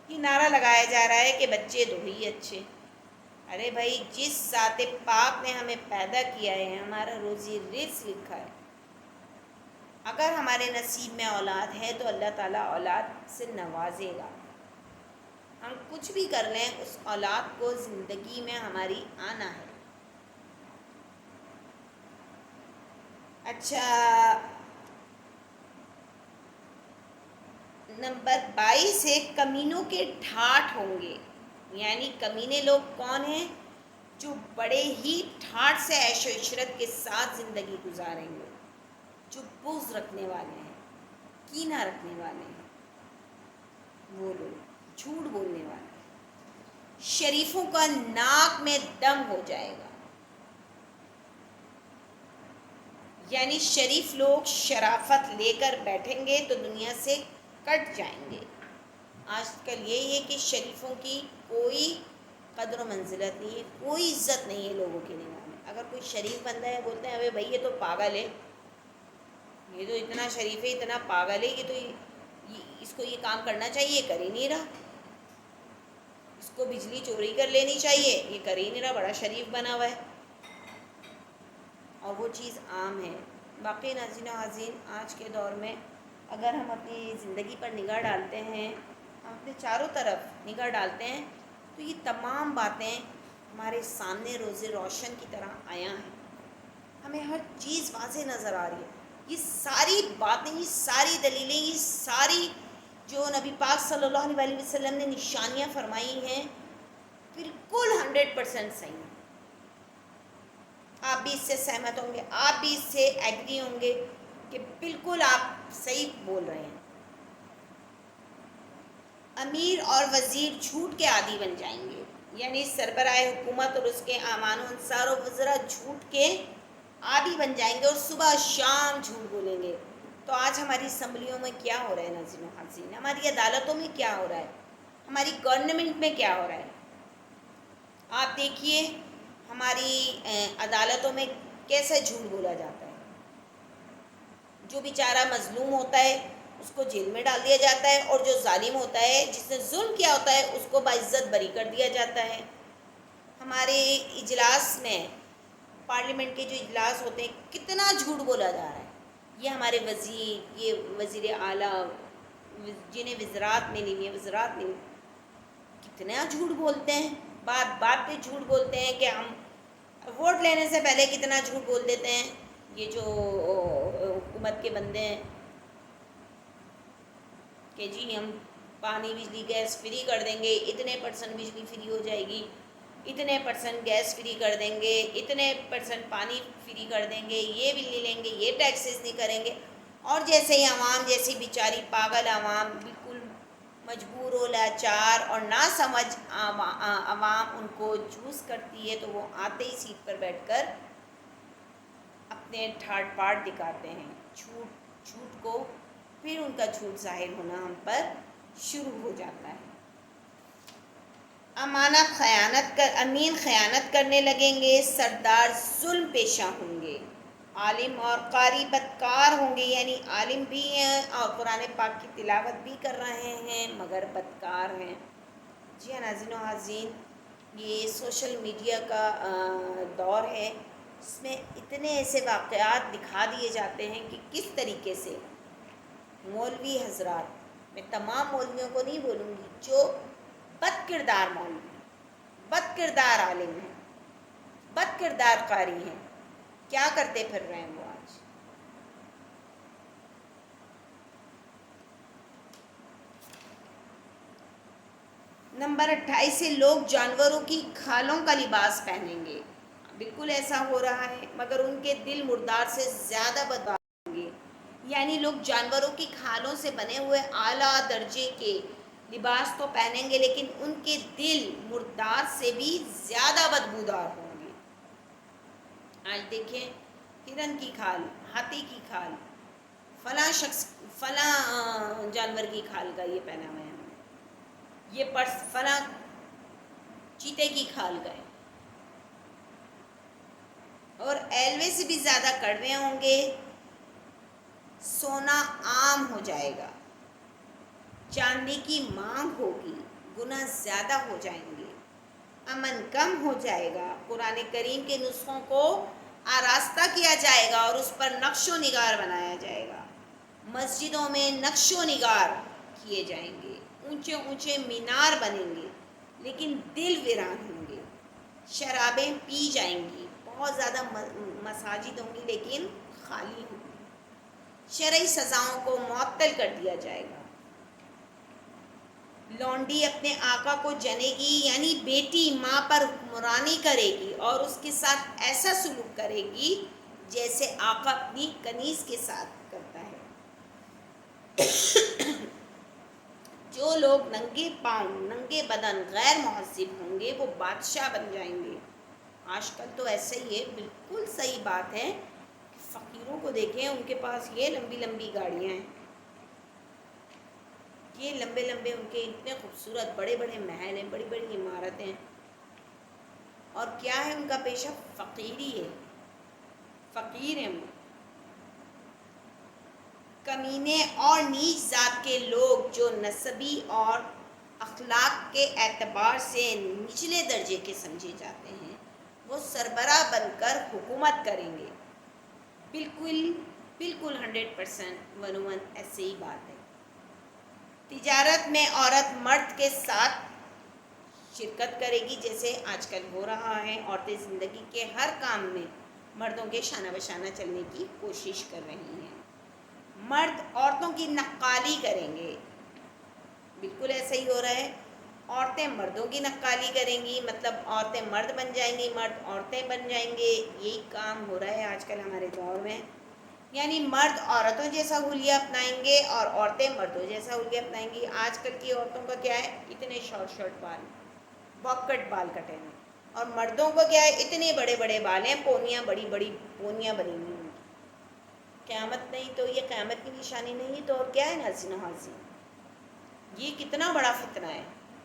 یہ نعرہ لگایا جا رہا ہے کہ بچے دو ہی اچھے۔ ارے بھائی، جس ذات پاک نے ہمیں پیدا کیا ہے، ہمارا روزی رزق لکھا ہے، اگر ہمارے نصیب میں اولاد ہے تو اللہ تعالیٰ اولاد سے نوازے گا۔ ہم کچھ بھی کر لیں، اس اولاد کو زندگی میں ہماری آنا ہے۔ اچھا نمبر 22 ہے، کمینوں کے ٹھاٹھ ہوں گے، یعنی کمینے لوگ کون ہیں، جو بڑے ہی ٹھاٹھ سے عیش و عشرت کے ساتھ زندگی گزاریں گے، جو بغض رکھنے والے ہیں، کینہ رکھنے والے ہیں، وہ لوگ جھوٹ بولنے والے ہیں۔ شریفوں کا ناک میں دم ہو جائے گا، یعنی شریف لوگ شرافت لے کر بیٹھیں گے تو دنیا سے کٹ جائیں گے۔ آج کل یہی ہے کہ شریفوں کی کوئی قدر و منزلت نہیں ہے، کوئی عزت نہیں ہے لوگوں کی نگاہ میں۔ اگر کوئی شریف بندہ ہے، بولتے ہیں ابے بھائی یہ تو پاگل ہے، یہ تو اتنا شریف ہے، اتنا پاگل ہے، یہ تو اس کو یہ کام کرنا چاہیے، یہ کر ہی نہیں رہا، اس کو بجلی چوری کر لینی چاہیے، یہ کر ہی نہیں رہا، بڑا شریف بنا ہوا ہے، اور وہ چیز عام ہے۔ باقی ناظرین و حاضرین، آج کے دور میں اگر ہم اپنی زندگی پر نگاہ ڈالتے ہیں، ہم اپنے چاروں طرف نگاہ ڈالتے ہیں، تو یہ تمام باتیں ہمارے سامنے روز روشن کی طرح آیا ہیں، ہمیں ہر چیز واضح نظر آ رہی ہے۔ یہ ساری باتیں، یہ ساری دلیلیں، یہ ساری جو نبی پاک صلی اللہ علیہ وآلہ وسلم نے نشانیاں فرمائی ہیں، بالکل 100% صحیح ہیں۔ آپ بھی اس سے سہمت ہوں گے، آپ بھی اس سے ایگری ہوں گے کہ بالکل آپ صحیح بول رہے ہیں، امیر اور وزیر جھوٹ کے عادی بن جائیں گے، یعنی سربراہ حکومت اور اس کے اعوان و انصار و وزراء جھوٹ کے عادی بن جائیں گے اور صبح شام جھوٹ بولیں گے۔ تو آج ہماری اسمبلیوں میں کیا ہو رہا ہے ناظرین و حاضرین، ہماری عدالتوں میں کیا ہو رہا ہے، ہماری گورنمنٹ میں کیا ہو رہا ہے؟ آپ دیکھیے ہماری عدالتوں میں کیسا جھوٹ بولا جاتا ہے، جو بیچارہ مظلوم ہوتا ہے اس کو جیل میں ڈال دیا جاتا ہے، اور جو ظالم ہوتا ہے، جس نے ظلم کیا ہوتا ہے، اس کو باعزت بری کر دیا جاتا ہے۔ ہمارے اجلاس میں، پارلیمنٹ کے جو اجلاس ہوتے ہیں، کتنا جھوٹ بولا جا رہا ہے۔ یہ ہمارے وزیر، یہ وزیر اعلیٰ جنہیں وزارات ملی ہوئی ہیں، وزارات ملی، کتنا جھوٹ بولتے ہیں، بات بات پہ جھوٹ بولتے ہیں کہ ہم ووٹ لینے سے پہلے کتنا جھوٹ بول دیتے ہیں۔ یہ جو حکومت کے بندے ہیں کہ جی ہم پانی بجلی گیس فری کر دیں گے، اتنے % بجلی فری ہو جائے گی، اتنے % گیس فری کر دیں گے، اتنے % پانی فری کر دیں گے، یہ بل نہیں لیں گے، یہ ٹیکسز نہیں کریں گے، اور جیسے ہی عوام جیسی بیچاری پاگل عوام بالکل مجبور و لاچار اور نہ سمجھ عوام ان کو چوز کرتی ہے، تو وہ آتے ہی سیٹ پر بیٹھ کر اپنے ٹھاٹ پاٹ دکھاتے ہیں جھوٹ کو، پھر ان کا جھوٹ ظاہر ہونا ہم پر شروع ہو جاتا ہے۔ امین خیانت کرنے لگیں گے، سردار ظلم پیشہ ہوں گے، عالم اور قاری بدکار ہوں گے، یعنی عالم بھی ہیں اور قرآن پاک کی تلاوت بھی کر رہے ہیں مگر بدکار ہیں۔ جی ہاں ناظرین و حاضرین، یہ سوشل میڈیا کا دور ہے، اس میں اتنے ایسے واقعات دکھا دیے جاتے ہیں کہ کس طریقے سے مولوی حضرات، میں تمام مولویوں کو نہیں بولوں گی، جو بد کردار مولوی، بد کردار عالم ہیں، بد کردار قاری ہیں، کیا کرتے پھر رہے ہیں وہ آج۔ نمبر 28 سے لوگ جانوروں کی کھالوں کا لباس پہنیں گے، بالکل ایسا ہو رہا ہے، مگر ان کے دل مردار سے زیادہ بدبار ہوں گے، یعنی لوگ جانوروں کی کھالوں سے بنے ہوئے اعلیٰ درجے کے لباس تو پہنیں گے، لیکن ان کے دل مردار سے بھی زیادہ بدبودار ہوں گے۔ آج دیکھیں ہرن کی کھال، ہاتھی کی کھال، فلاں جانور کی کھال کا یہ پہنا ہوا ہے، یہ پرس فلاں چیتے کی کھال کا ہے، اور ایلوے سے بھی زیادہ کڑوے ہوں گے، سونا عام ہو جائے گا، چاندی کی مانگ ہوگی، گناہ زیادہ ہو جائیں گے، امن کم ہو جائے گا، قرآن کریم کے نسخوں کو آراستہ کیا جائے گا اور اس پر نقش و نگار بنایا جائے گا، مسجدوں میں نقش و نگار کیے جائیں گے، اونچے اونچے مینار بنیں گے، لیکن دل ویران ہوں گے، شرابیں پی جائیں گی، بہت زیادہ مساجد ہوں گی لیکن خالی ہوں گی، شرعی سزاؤں کو معطل کر دیا جائے گا، لونڈی اپنے آقا کو جنے گی، یعنی بیٹی ماں پر حکمرانی کرے گی اور اس کے ساتھ ایسا سلوک کرے گی جیسے آقا اپنی کنیز کے ساتھ کرتا ہے۔ جو لوگ ننگے پاؤں، ننگے بدن، غیر مہذب ہوں گے، وہ بادشاہ بن جائیں گے۔ آج کل تو ایسا ہی ہے، بالکل صحیح بات ہے، فقیروں کو دیکھیں، ان کے پاس یہ لمبی لمبی گاڑیاں ہیں، یہ لمبے لمبے ان کے اتنے خوبصورت بڑے بڑے محل ہیں، بڑی بڑی عمارتیں ہیں، اور کیا ہے ان کا پیشہ؟ فقیری ہے، فقیر ہیں وہ۔ کمینے اور نیچ ذات کے لوگ جو نسبی اور اخلاق کے اعتبار سے نچلے درجے کے سمجھے جاتے ہیں، وہ سربراہ بن کر حکومت کریں گے، بالکل 100% ونون ایسے ہی بات ہے۔ تجارت میں عورت مرد کے ساتھ شرکت کرے گی، جیسے آج کل ہو رہا ہے، عورتیں زندگی کے ہر کام میں مردوں کے شانہ بشانہ چلنے کی کوشش کر رہی ہیں، مرد عورتوں کی نقالی کریں گے، بالکل ایسا ہی ہو رہا ہے، عورتیں مردوں کی نقالی کریں گی، مطلب عورتیں مرد بن جائیں گی، مرد عورتیں بن جائیں گے، یہی کام ہو رہا ہے آج کل ہمارے دور میں۔ یعنی مرد عورتوں جیسا حلیہ اپنائیں گے اور عورتیں مردوں جیسا حلیہ اپنائیں گی. آج کل کی عورتوں کا کیا ہے؟ اتنے شارٹ شارٹ بال، باپ کٹ بال کٹے ہیں. اور مردوں کو کیا ہے؟ اتنے بڑے بڑے بال ہیں، پونیاں، بڑی بڑی پونیاں بنی ہوئی ہیں. قیامت نہیں تو یہ قیامت کی نشانی نہیں تو اور کیا ہے ناظرین و حاضرین؟ یہ کتنا بڑا فتنہ ہے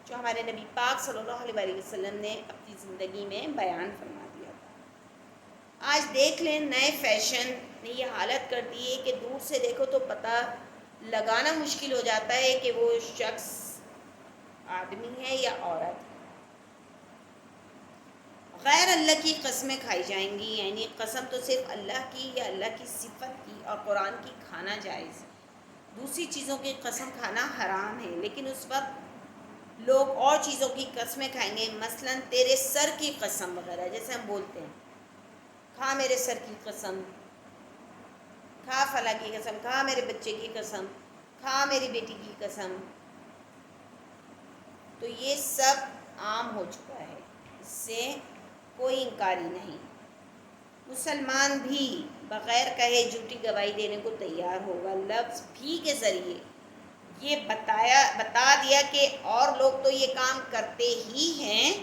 جو ہمارے نبی پاک صلی اللہ علیہ وسلم نے اپنی زندگی میں بیان فرما دیا تھا. آج دیکھ لیں نئے فیشن نے یہ حالت کر دی ہے کہ دور سے دیکھو تو پتہ لگانا مشکل ہو جاتا ہے کہ وہ شخص آدمی ہے یا عورت ہے. غیر اللہ کی قسمیں کھائی جائیں گی، یعنی قسم تو صرف اللہ کی یا اللہ کی صفت کی اور قرآن کی کھانا جائز ہے. دوسری چیزوں کی قسم کھانا حرام ہے. لیکن اس وقت لوگ اور چیزوں کی قسمیں کھائیں گے، مثلا تیرے سر کی قسم وغیرہ، جیسے ہم بولتے ہیں کھا میرے سر کی قسم، کھا فلاں کی قسم، کھا میرے بچے کی قسم، کھا میری بیٹی کی قسم. تو یہ سب عام ہو چکا ہے، اس سے کوئی انکاری نہیں. مسلمان بھی بغیر کہے جھوٹی گواہی دینے کو تیار ہوگا. لفظ بھی کے ذریعے یہ بتا دیا کہ اور لوگ تو یہ کام کرتے ہی ہیں،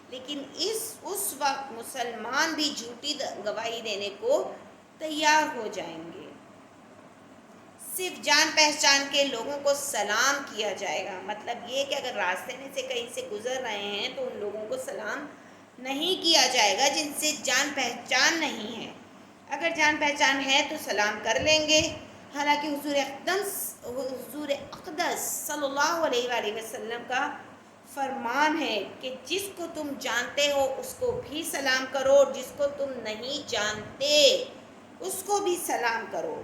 لیکن اس وقت مسلمان بھی جھوٹی گواہی دینے کو تیار ہو جائیں گے. صرف جان پہچان کے لوگوں کو سلام کیا جائے گا. مطلب یہ کہ اگر راستے میں سے کہیں سے گزر رہے ہیں تو ان لوگوں کو سلام نہیں کیا جائے گا جن سے جان پہچان نہیں ہے. اگر جان پہچان ہے تو سلام کر لیں گے. حالانکہ حضور اقدس صلی اللہ علیہ وآلہ وسلم کا فرمان ہے کہ جس کو تم جانتے ہو اس کو بھی سلام کرو، جس کو تم نہیں جانتے اس کو بھی سلام کرو.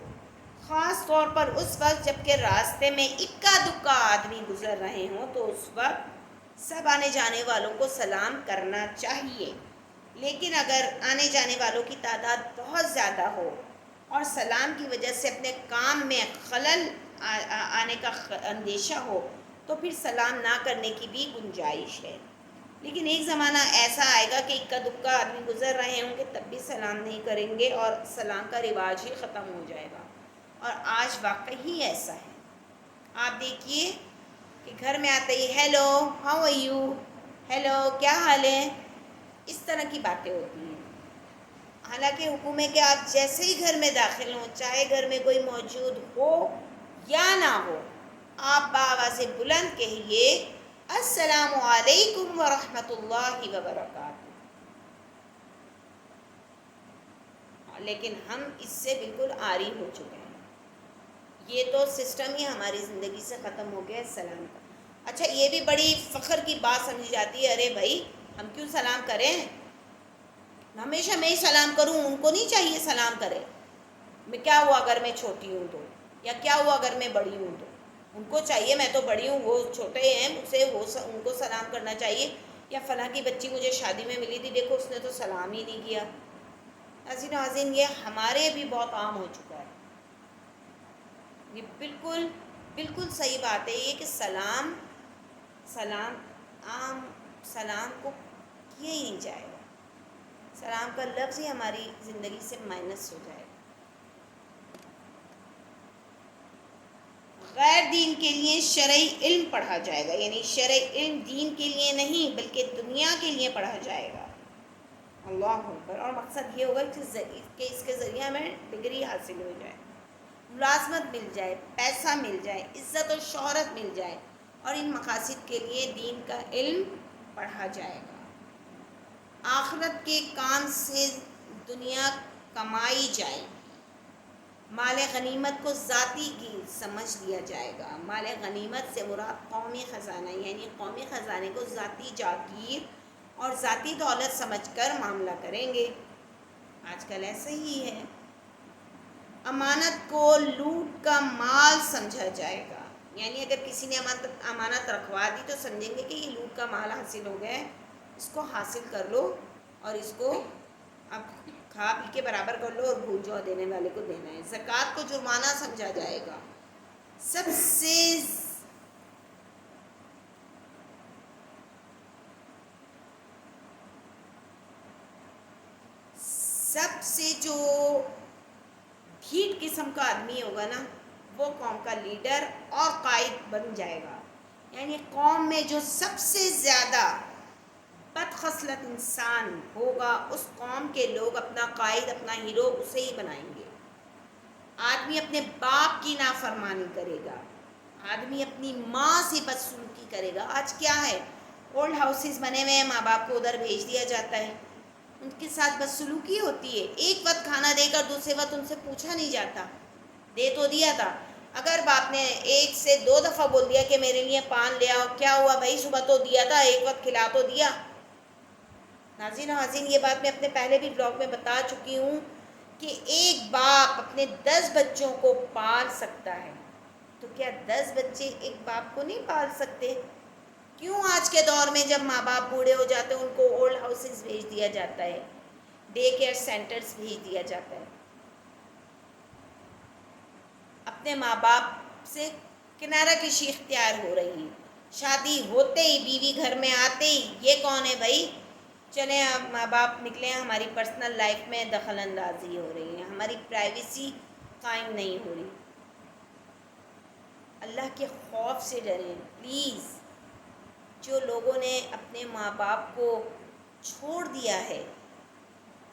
خاص طور پر اس وقت جب کہ راستے میں اکا دکا آدمی گزر رہے ہوں تو اس وقت سب آنے جانے والوں کو سلام کرنا چاہیے. لیکن اگر آنے جانے والوں کی تعداد بہت زیادہ ہو اور سلام کی وجہ سے اپنے کام میں خلل آنے کا اندیشہ ہو تو پھر سلام نہ کرنے کی بھی گنجائش ہے. لیکن ایک زمانہ ایسا آئے گا کہ اکا دکا آدمی گزر رہے ہوں گے تب بھی سلام نہیں کریں گے اور سلام کا رواج ہی ختم ہو جائے گا. اور آج واقعی ایسا ہے. آپ دیکھیے کہ گھر میں آتے ہی hello how are you, hello کیا حال ہے، اس طرح کی باتیں ہوتی ہیں. حالانکہ حکم ہے کہ آپ جیسے ہی گھر میں داخل ہوں، چاہے گھر میں کوئی موجود ہو یا نہ ہو، آپ بآواز بلند کہیے السلام علیکم ورحمۃ اللہ وبرکاتہ. لیکن ہم اس سے بالکل عاری ہو چکے ہیں. یہ تو سسٹم ہی ہماری زندگی سے ختم ہو گیا ہے سلام کا. اچھا یہ بھی بڑی فخر کی بات سمجھی جاتی ہے، ارے بھائی ہم کیوں سلام کریں، ہمیشہ میں ہی سلام کروں، ان کو نہیں چاہیے سلام کرے. میں کیا ہوا اگر میں چھوٹی ہوں تو، یا کیا ہوا اگر میں بڑی ہوں تو، ان کو چاہیے میں تو بڑی ہوں وہ چھوٹے ہیں مجھ سے، ان کو سلام کرنا چاہیے. یا فلاں کی بچی مجھے شادی میں ملی تھی، دیکھو اس نے تو سلام ہی نہیں کیا. ناظرین ناظرین یہ ہمارے بھی بہت عام ہو چکا ہے. یہ بالکل بالکل صحیح بات ہے یہ کہ سلام عام سلام کو کیا ہی نہیں جائے گا. سلام کا لفظ ہی ہماری زندگی سے مائنس ہو جائے گا. غیر دین کے لیے شرعی علم پڑھا جائے گا، یعنی شرعی علم دین کے لیے نہیں بلکہ دنیا کے لیے پڑھا جائے گا. اللہ اکبر. اور مقصد یہ ہوگا کہ اس کے ذریعے ہمیں ڈگری حاصل ہو جائے، ملازمت مل جائے، پیسہ مل جائے، عزت و شہرت مل جائے. اور ان مقاصد کے لیے دین کا علم پڑھا جائے گا. آخرت کے کام سے دنیا کمائی جائے گی. مال غنیمت کو ذاتی کی سمجھ لیا جائے گا. مال غنیمت سے مراد قومی خزانہ، یعنی قومی خزانے کو ذاتی جاگیر اور ذاتی دولت سمجھ کر معاملہ کریں گے. آج کل ایسا ہی ہے. امانت کو لوٹ کا مال سمجھا جائے گا، یعنی اگر کسی نے امانت رکھوا دی تو سمجھیں گے کہ یہ لوٹ کا مال حاصل ہو گیا ہے، اس کو حاصل کر لو اور اس کو اب کھا پی کے برابر کر لو اور بھول جاؤ، دینے والے کو دینا ہے. زکوٰۃ کو جرمانہ سمجھا جائے گا. سب سے جو ڈھیٹ قسم کا آدمی ہوگا نا وہ قوم کا لیڈر اور قائد بن جائے گا. یعنی قوم میں جو سب سے زیادہ بدخصلت انسان ہوگا اس قوم کے لوگ اپنا قائد اپنا ہیرو اسے ہی بنائیں گے. آدمی اپنے باپ کی نافرمانی کرے گا, آدمی اپنی ماں سے بدسلوکی کرے گا. آج کیا ہے, اولڈ ہاؤسز بنے ہوئے ہیں, ماں باپ کو ادھر بھیج دیا جاتا ہے, ان کے ساتھ بدسلوکی ہوتی ہے. ایک وقت کھانا دے کر دوسرے وقت ان سے پوچھا نہیں جاتا. دے تو دیا تھا, اگر باپ نے 1 سے 2 دفعہ بول دیا کہ میرے لیے پان لے آؤ, کیا ہوا بھائی, صبح تو دیا تھا, ایک وقت کھلا تو دیا. ناظرین و حاضرین, یہ بات میں اپنے پہلے بھی بلاگ میں بتا چکی ہوں کہ ایک باپ اپنے 10 بچوں کو پال سکتا ہے, تو کیا 10 بچے ایک باپ کو نہیں پال سکتے؟ کیوں آج کے دور میں جب ماں باپ بوڑھے ہو جاتے ہیں ان کو اولڈ ہاؤسز بھیج دیا جاتا ہے, ڈے کیئر سینٹرز بھیج دیا جاتا ہے؟ اپنے ماں باپ سے کنارہ کشی اختیار ہو رہی ہے. شادی ہوتے ہی, بیوی گھر میں آتے ہی, یہ کون ہے بھائی, چلیں اب ماں باپ نکلے ہیں, ہماری پرسنل لائف میں دخل اندازی ہو رہی ہے, ہماری پرائیویسی قائم نہیں ہو رہی. اللہ کے خوف سے ڈریں پلیز. جو لوگوں نے اپنے ماں باپ کو چھوڑ دیا ہے,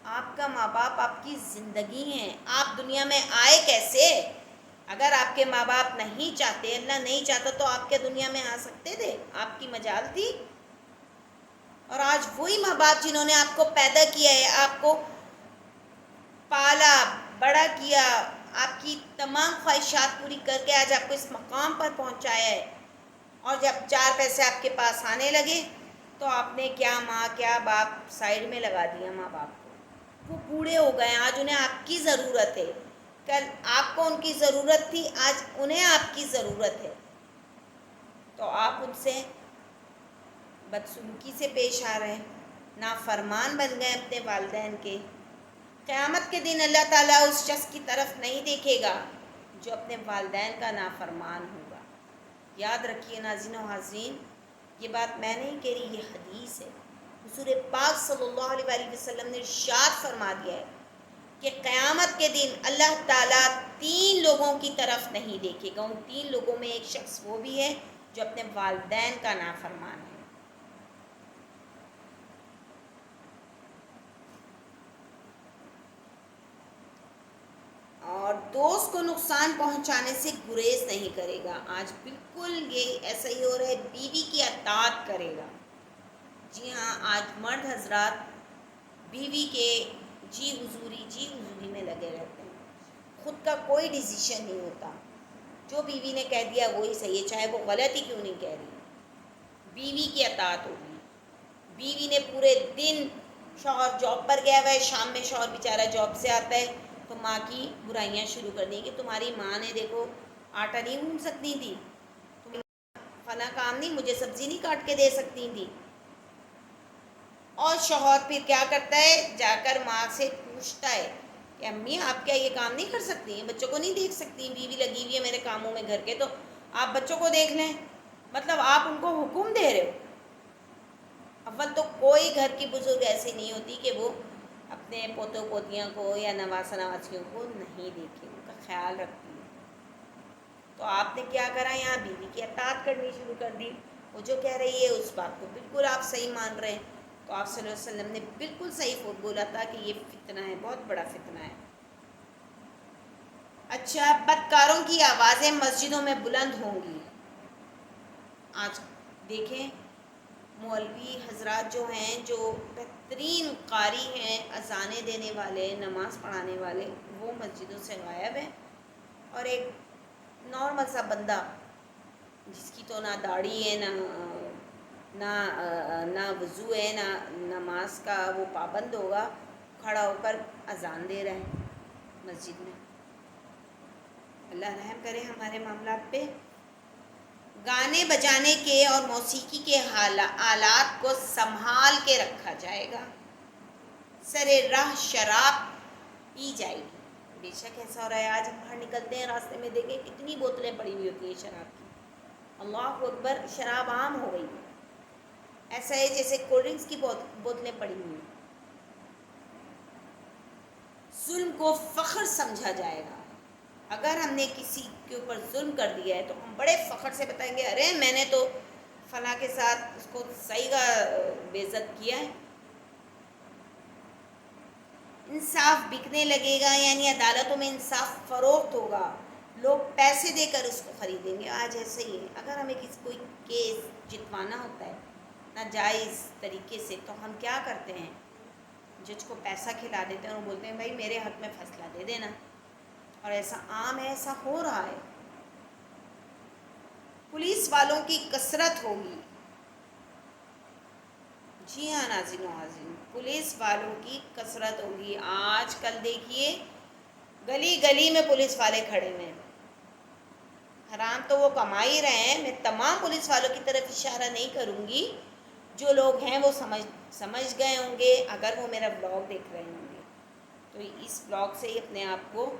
آپ کا ماں باپ آپ کی زندگی ہیں, آپ دنیا میں آئے کیسے؟ اگر آپ کے ماں باپ نہیں چاہتے, اللہ نہیں چاہتا, تو آپ کے دنیا میں آ سکتے تھے؟ آپ کی مجال تھی؟ اور آج وہی ماں باپ جنہوں نے آپ کو پیدا کیا ہے, آپ کو پالا بڑا کیا, آپ کی تمام خواہشات پوری کر کے آج آپ کو اس مقام پر پہنچایا ہے, اور جب 4 پیسے آپ کے پاس آنے لگے تو آپ نے کیا ماں کیا باپ سائڈ میں لگا دیا ماں باپ کو. وہ بوڑھے ہو گئے ہیں, آج انہیں آپ کی ضرورت ہے. کل آپ کو ان کی ضرورت تھی, آج انہیں آپ کی ضرورت ہے. تو آپ ان سے بدسلوکی سے پیش آ رہے ہیں, نافرمان بن گئے اپنے والدین کے. قیامت کے دن اللہ تعالیٰ اس شخص کی طرف نہیں دیکھے گا جو اپنے والدین کا نافرمان ہوگا. یاد رکھیے ناظرین و حاضرین, یہ بات میں نہیں کہہ رہی, یہ حدیث ہے. حضور پاک صلی اللہ علیہ وآلہ وسلم نے ارشاد فرما دیا ہے کہ قیامت کے دن اللہ تعالیٰ 3 لوگوں کی طرف نہیں دیکھے گا. ان 3 لوگوں میں ایک شخص وہ بھی ہے جو اپنے والدین کا نافرمان ہے. اور دوست کو نقصان پہنچانے سے گریز نہیں کرے گا. آج بالکل یہ ایسا ہی ہو رہا ہے, بیوی کی اطاعت کرے گا. جی ہاں, آج مرد حضرات بیوی کے جی حضوری میں لگے رہتے ہیں, خود کا کوئی ڈیسیشن نہیں ہوتا. جو بیوی نے کہہ دیا وہی صحیح ہے, چاہے وہ غلط ہی کیوں نہیں کہہ رہی. بیوی کی اطاعت ہوگی. بیوی نے پورے دن, شوہر جاب پر گیا ہوا ہے, شام میں شوہر بیچارہ جاب سے آتا ہے تو ماں کی برائیاں شروع کر دیں کہ تمہاری ماں نے دیکھو آٹا نہیں گھون سکتی تھی, تم فلاں کام نہیں, مجھے سبزی نہیں کاٹ کے دے سکتی تھی. اور شوہر پھر کیا کرتا ہے, جا کر ماں سے پوچھتا ہے کہ امی آپ کیا یہ کام نہیں کر سکتی ہیں, بچوں کو نہیں دیکھ سکتی, بیوی لگی ہوئی ہے میرے کاموں میں گھر کے, تو آپ بچوں کو دیکھ لیں. مطلب آپ ان کو حکم دے رہے ہو. اول تو کوئی گھر کی بزرگ ایسی نہیں ہوتی کہ وہ اپنے پوتوں پوتیاں کو یا نواسہ نواسیوں کو نہیں دیکھے, ان کا خیال رکھتی ہے. تو آپ نے کیا کرا, یہاں بیوی کی اطاعت کرنی شروع کر دی. وہ جو کہہ رہی ہے اس بات کو بالکل آپ صحیح مان رہے ہیں. تو آپ صلی اللہ علیہ وسلم نے بالکل صحیح بولا تھا کہ یہ فتنہ ہے, بہت بڑا فتنہ ہے. اچھا, بدکاروں کی آوازیں مسجدوں میں بلند ہوں گی. آج دیکھیں مولوی حضرات جو ہیں, جو بہترین قاری ہیں, اذانیں دینے والے, نماز پڑھانے والے, وہ مسجدوں سے غائب ہیں. اور ایک نارمل سا بندہ جس کی تو نہ داڑھی ہے, نہ وضو ہے, نہ نماز کا وہ پابند ہوگا, کھڑا ہو کر اذان دے رہے ہیں مسجد میں. اللہ رحم کرے ہمارے معاملات پہ. گانے بجانے کے اور موسیقی کے آلات کو سنبھال کے رکھا جائے گا. سر راہ شراب پی جائے گی. بے شک ایسا ہو رہا ہے, آج ہم باہر نکلتے ہیں راستے میں دیکھیں کتنی بوتلیں پڑی ہوئی ہوتی ہیں شراب کی. اللہ اکبر, شراب عام ہو گئی. ایسا ہے جیسے کولڈ ڈرنکس کی بوتلیں پڑی ہوئی ہیں. ظلم کو فخر سمجھا جائے گا. اگر ہم نے کسی کے اوپر ظلم کر دیا ہے تو ہم بڑے فخر سے بتائیں گے ارے میں نے تو فلاں کے ساتھ اس کو صحیح کا بے عزت کیا ہے. انصاف بکنے لگے گا، یعنی عدالتوں میں انصاف فروخت ہوگا، لوگ پیسے دے کر اس کو خریدیں گے. آج ایسے ہی ہے. اگر ہمیں کوئی کیس جتوانا ہوتا ہے ناجائز طریقے سے تو ہم کیا کرتے ہیں؟ جج کو پیسہ کھلا دیتے ہیں اور بولتے ہیں بھائی میرے حق میں فیصلہ دے دینا. اور ایسا عام ہے، ایسا ہو رہا ہے. پولیس والوں کی کثرت ہوگی. جی ہاں ناظرین و ناظرین، پولیس والوں کی کثرت ہوگی. آج کل دیکھیے گلی گلی میں پولیس والے کھڑے ہوئے ہیں. حرام تو وہ کما ہی رہے ہیں. میں تمام پولیس والوں کی طرف اشارہ نہیں کروں گی. جو لوگ ہیں وہ سمجھ گئے ہوں گے اگر وہ میرا بلاگ دیکھ رہے ہوں گے تو اس بلاگ سے ہی اپنے آپ کو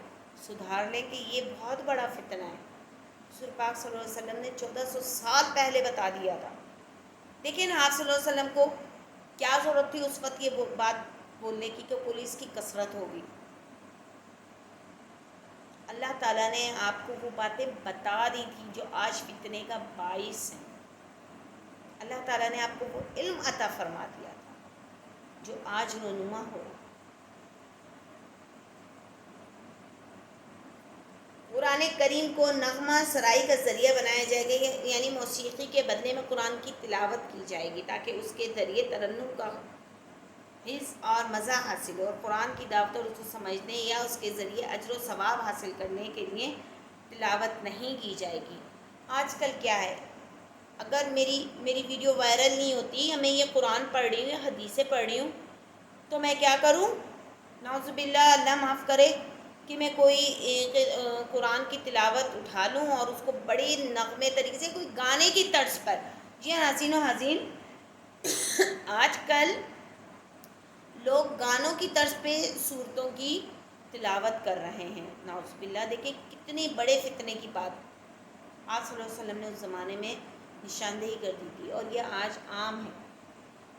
سدھار لیں کہ یہ بہت بڑا فتنہ ہے. رسول پاک صلی اللہ علیہ وسلم نے 1400 سال پہلے بتا دیا تھا. لیکن آپ صلی اللہ علیہ وسلم کو کیا ضرورت تھی اس وقت یہ بات بولنے کی کہ پولیس کی کثرت ہوگی؟ اللہ تعالیٰ نے آپ کو وہ باتیں بتا دی تھی جو آج فتنے کا باعث ہیں. اللہ تعالیٰ نے آپ کو وہ علم عطا فرما دیا تھا جو آج رونما ہو رہا. قرآن کریم کو نغمہ سرائی کا ذریعہ بنایا جائے گا، یعنی موسیقی کے بدلے میں قرآن کی تلاوت کی جائے گی تاکہ اس کے ذریعے ترنم کا حص اور مزہ حاصل ہو. اور قرآن کی دعوت اور اس کو سمجھنے یا اس کے ذریعے اجر و ثواب حاصل کرنے کے لیے تلاوت نہیں کی جائے گی. آج کل کیا ہے، اگر میری ویڈیو وائرل نہیں ہوتی یا میں یہ قرآن پڑھ رہی ہوں یا حدیثیں پڑھ رہی ہوں تو میں کیا کروں؟ نعوذ باللہ، اللہ معاف کرے کہ میں کوئی قرآن کی تلاوت اٹھا لوں اور اس کو بڑی نغمے طریقے سے کوئی گانے کی طرز پر. جی ہاں ناظرین و حاضرین، آج کل لوگ گانوں کی طرز پہ صورتوں کی تلاوت کر رہے ہیں. نعوذ باللہ، دیکھیں کتنے بڑے فتنے کی بات آپ صلی اللہ علیہ وسلم نے اس زمانے میں نشاندہی کر دی تھی اور یہ آج عام ہے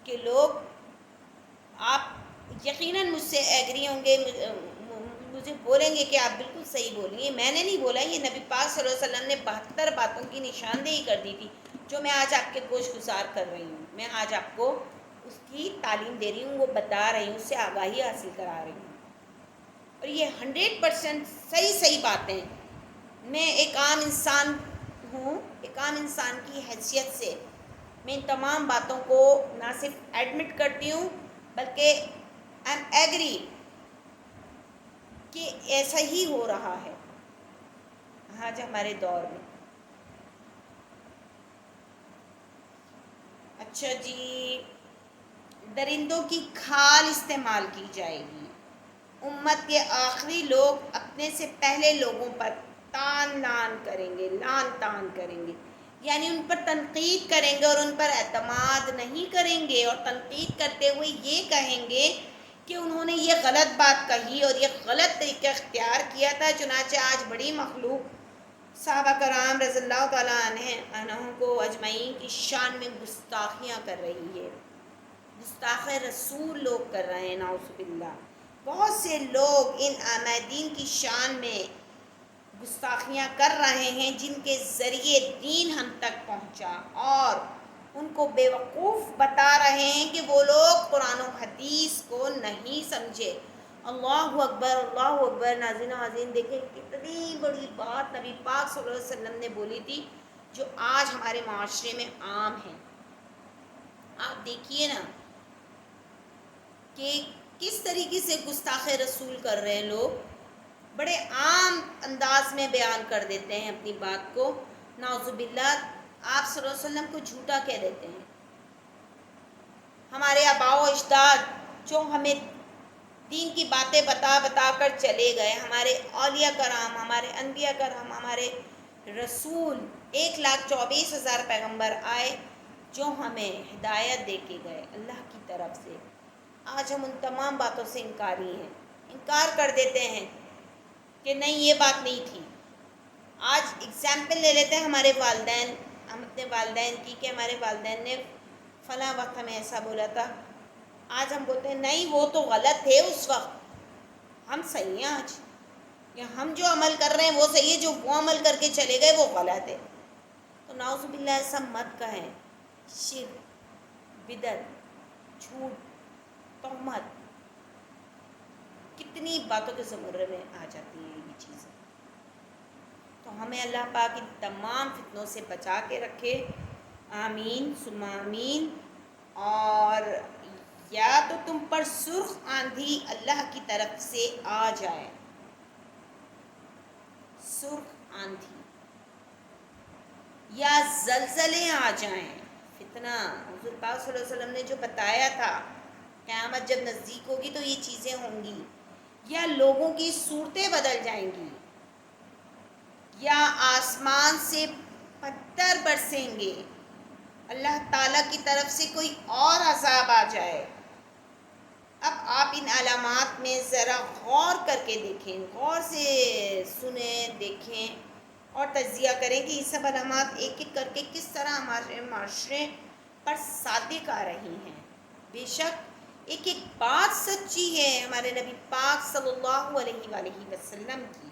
کہ لوگ، آپ یقیناً مجھ سے ایگری ہوں گے، مجھے بولیں گے کہ آپ بالکل صحیح بولیں گے. میں نے نہیں بولا، یہ نبی پاک صلی اللہ علیہ وسلم نے 72 باتوں کی نشاندہی کر دی تھی جو میں آج آپ کے گوش گزار کر رہی ہوں. میں آج آپ کو اس کی تعلیم دے رہی ہوں، وہ بتا رہی ہوں، اس سے آگاہی حاصل کرا رہی ہوں. اور یہ 100% صحیح باتیں. میں ایک عام انسان ہوں، ایک عام انسان کی حیثیت سے میں ان تمام باتوں کو نہ صرف ایڈمٹ کرتی ہوں بلکہ آئی ایم ایگری کہ ایسا ہی ہو رہا ہے آج ہمارے دور میں. اچھا جی، درندوں کی کھال استعمال کی جائے گی. امت کے آخری لوگ اپنے سے پہلے لوگوں پر تان کریں گے، یعنی ان پر تنقید کریں گے اور ان پر اعتماد نہیں کریں گے، اور تنقید کرتے ہوئے یہ کہیں گے کہ انہوں نے یہ غلط بات کہی اور یہ غلط طریقہ اختیار کیا تھا. چنانچہ آج بڑی مخلوق صحابہ کرام رضی اللہ تعالیٰ عنہم کو اجمعین کی شان میں گستاخیاں کر رہی ہے. گستاخ رسول لوگ کر رہے ہیں، نعوذ باللہ. بہت سے لوگ ان عامدین کی شان میں گستاخیاں کر رہے ہیں جن کے ذریعے دین ہم تک پہنچا، اور ان کو بیوقوف بتا رہے ہیں کہ وہ لوگ قرآن و حدیث کو نہیں سمجھے. اللہ اکبر، اللہ اکبر. ناظرین و ناظرین، دیکھیں کتنی بڑی بات نبی پاک صلی اللہ علیہ وسلم نے بولی تھی جو آج ہمارے معاشرے میں عام ہے. آپ دیکھیے نا کہ کس طریقے سے گستاخ رسول کر رہے ہیں لوگ. بڑے عام انداز میں بیان کر دیتے ہیں اپنی بات کو. نعوذ باللہ، آپ صلی اللہ علیہ وسلم کو جھوٹا کہہ دیتے ہیں. ہمارے آباء و اجداد جو ہمیں دین کی باتیں بتا کر چلے گئے، ہمارے اولیاء کرام، ہمارے انبیاء کرام، ہمارے رسول 1,24,000 پیغمبر آئے جو ہمیں ہدایت دے کے گئے اللہ کی طرف سے. آج ہم ان تمام باتوں سے انکاری ہیں، انکار کر دیتے ہیں کہ نہیں یہ بات نہیں تھی. آج اگزامپل لے لیتے ہیں ہمارے والدین، ہم اپنے والدین کی کہ ہمارے والدین نے فلاں وقت ہمیں ایسا بولا تھا. آج ہم بولتے ہیں نہیں وہ تو غلط تھے اس وقت، ہم صحیح ہیں آج. یا ہم جو عمل کر رہے ہیں وہ صحیح ہے، جو وہ عمل کر کے چلے گئے وہ غلط ہے. تو نعوذ باللہ ایسا مت کہیں. شرک، بدعت، جھوٹ، تہمت، کتنی باتوں کے زمرے میں آ جاتی ہیں یہ چیزیں. تو ہمیں اللہ پاک ان تمام فتنوں سے بچا کے رکھے. آمین ثم آمین. اور یا تو تم پر سرخ آندھی اللہ کی طرف سے آ جائے، سرخ آندھی، یا زلزلے آ جائیں. فتنہ حضور پاک صلی اللہ علیہ وسلم نے جو بتایا تھا قیامت جب نزدیک ہوگی تو یہ چیزیں ہوں گی. یا لوگوں کی صورتیں بدل جائیں گی، یا آسمان سے پتھر برسیں گے، اللہ تعالیٰ کی طرف سے کوئی اور عذاب آ جائے. اب آپ ان علامات میں ذرا غور کر کے دیکھیں، غور سے سنیں، دیکھیں اور تجزیہ کریں کہ یہ سب علامات ایک ایک کر کے کس طرح ہمارے معاشرے پر صادق آ رہی ہیں. بے شک ایک ایک بات سچی ہے ہمارے نبی پاک صلی اللہ علیہ وآلہ وسلم کی.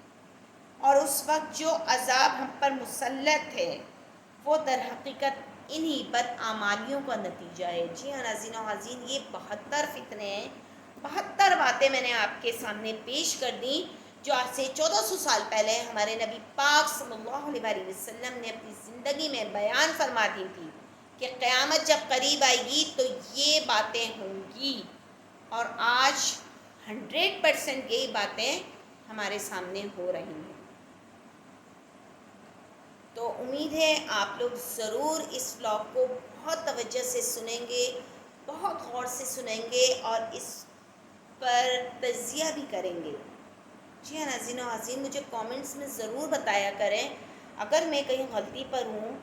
اور اس وقت جو عذاب ہم پر مسلط ہے وہ در حقیقت انہی بدعمالیوں کا نتیجہ ہے. جی ہاں ناظرین و حاضرین، یہ 72 فتنے ہیں، 72 باتیں میں نے آپ کے سامنے پیش کر دیں جو آج سے 1400 سال پہلے ہمارے نبی پاک صلی اللہ علیہ وسلم نے اپنی زندگی میں بیان فرما دی تھی کہ قیامت جب قریب آئے گی تو یہ باتیں ہوں گی. اور آج 100% یہی باتیں ہمارے سامنے ہو رہی ہیں. تو امید ہے آپ لوگ ضرور اس ولاگ کو بہت توجہ سے سنیں گے، بہت غور سے سنیں گے اور اس پر تجزیہ بھی کریں گے. جی ہاں ناظرین و حاضرین، مجھے کامنٹس میں ضرور بتایا کریں اگر میں کہیں غلطی پر ہوں.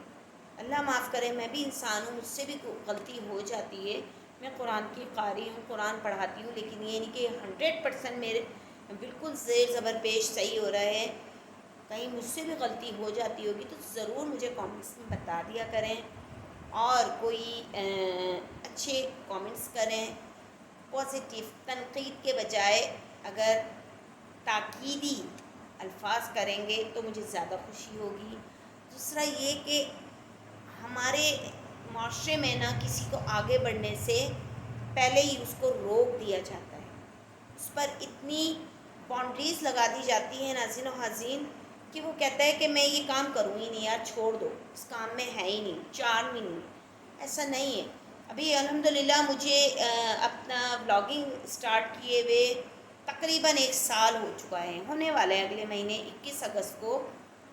اللہ معاف کرے، میں بھی انسان ہوں، مجھ سے بھی غلطی ہو جاتی ہے. میں قرآن کی قاری ہوں، قرآن پڑھاتی ہوں، لیکن یہ نہیں کہ 100% میرے بالکل زیر زبر پیش صحیح ہو رہا ہے. کہیں مجھ سے بھی غلطی ہو جاتی ہوگی تو ضرور مجھے کامنٹس میں بتا دیا کریں. اور کوئی اچھے کامنٹس کریں، پازیٹیو تنقید کے بجائے اگر تاکیدی الفاظ کریں گے تو مجھے زیادہ خوشی ہوگی. دوسرا یہ کہ ہمارے معاشرے میں نہ کسی کو آگے بڑھنے سے پہلے ہی اس کو روک دیا جاتا ہے، اس پر اتنی باؤنڈریز لگا دی جاتی ہیں ناظرین و حاضرین کہ وہ کہتا ہے کہ میں یہ کام کروں ہی نہیں یار، چھوڑ دو، اس کام میں ہے ہی نہیں، چارم ہی نہیں. ایسا نہیں ہے. ابھی الحمدللہ مجھے اپنا بلاگنگ سٹارٹ کیے ہوئے تقریباً 1 سال ہو چکا ہے، ہونے والا ہے اگلے مہینے 21 اگست کو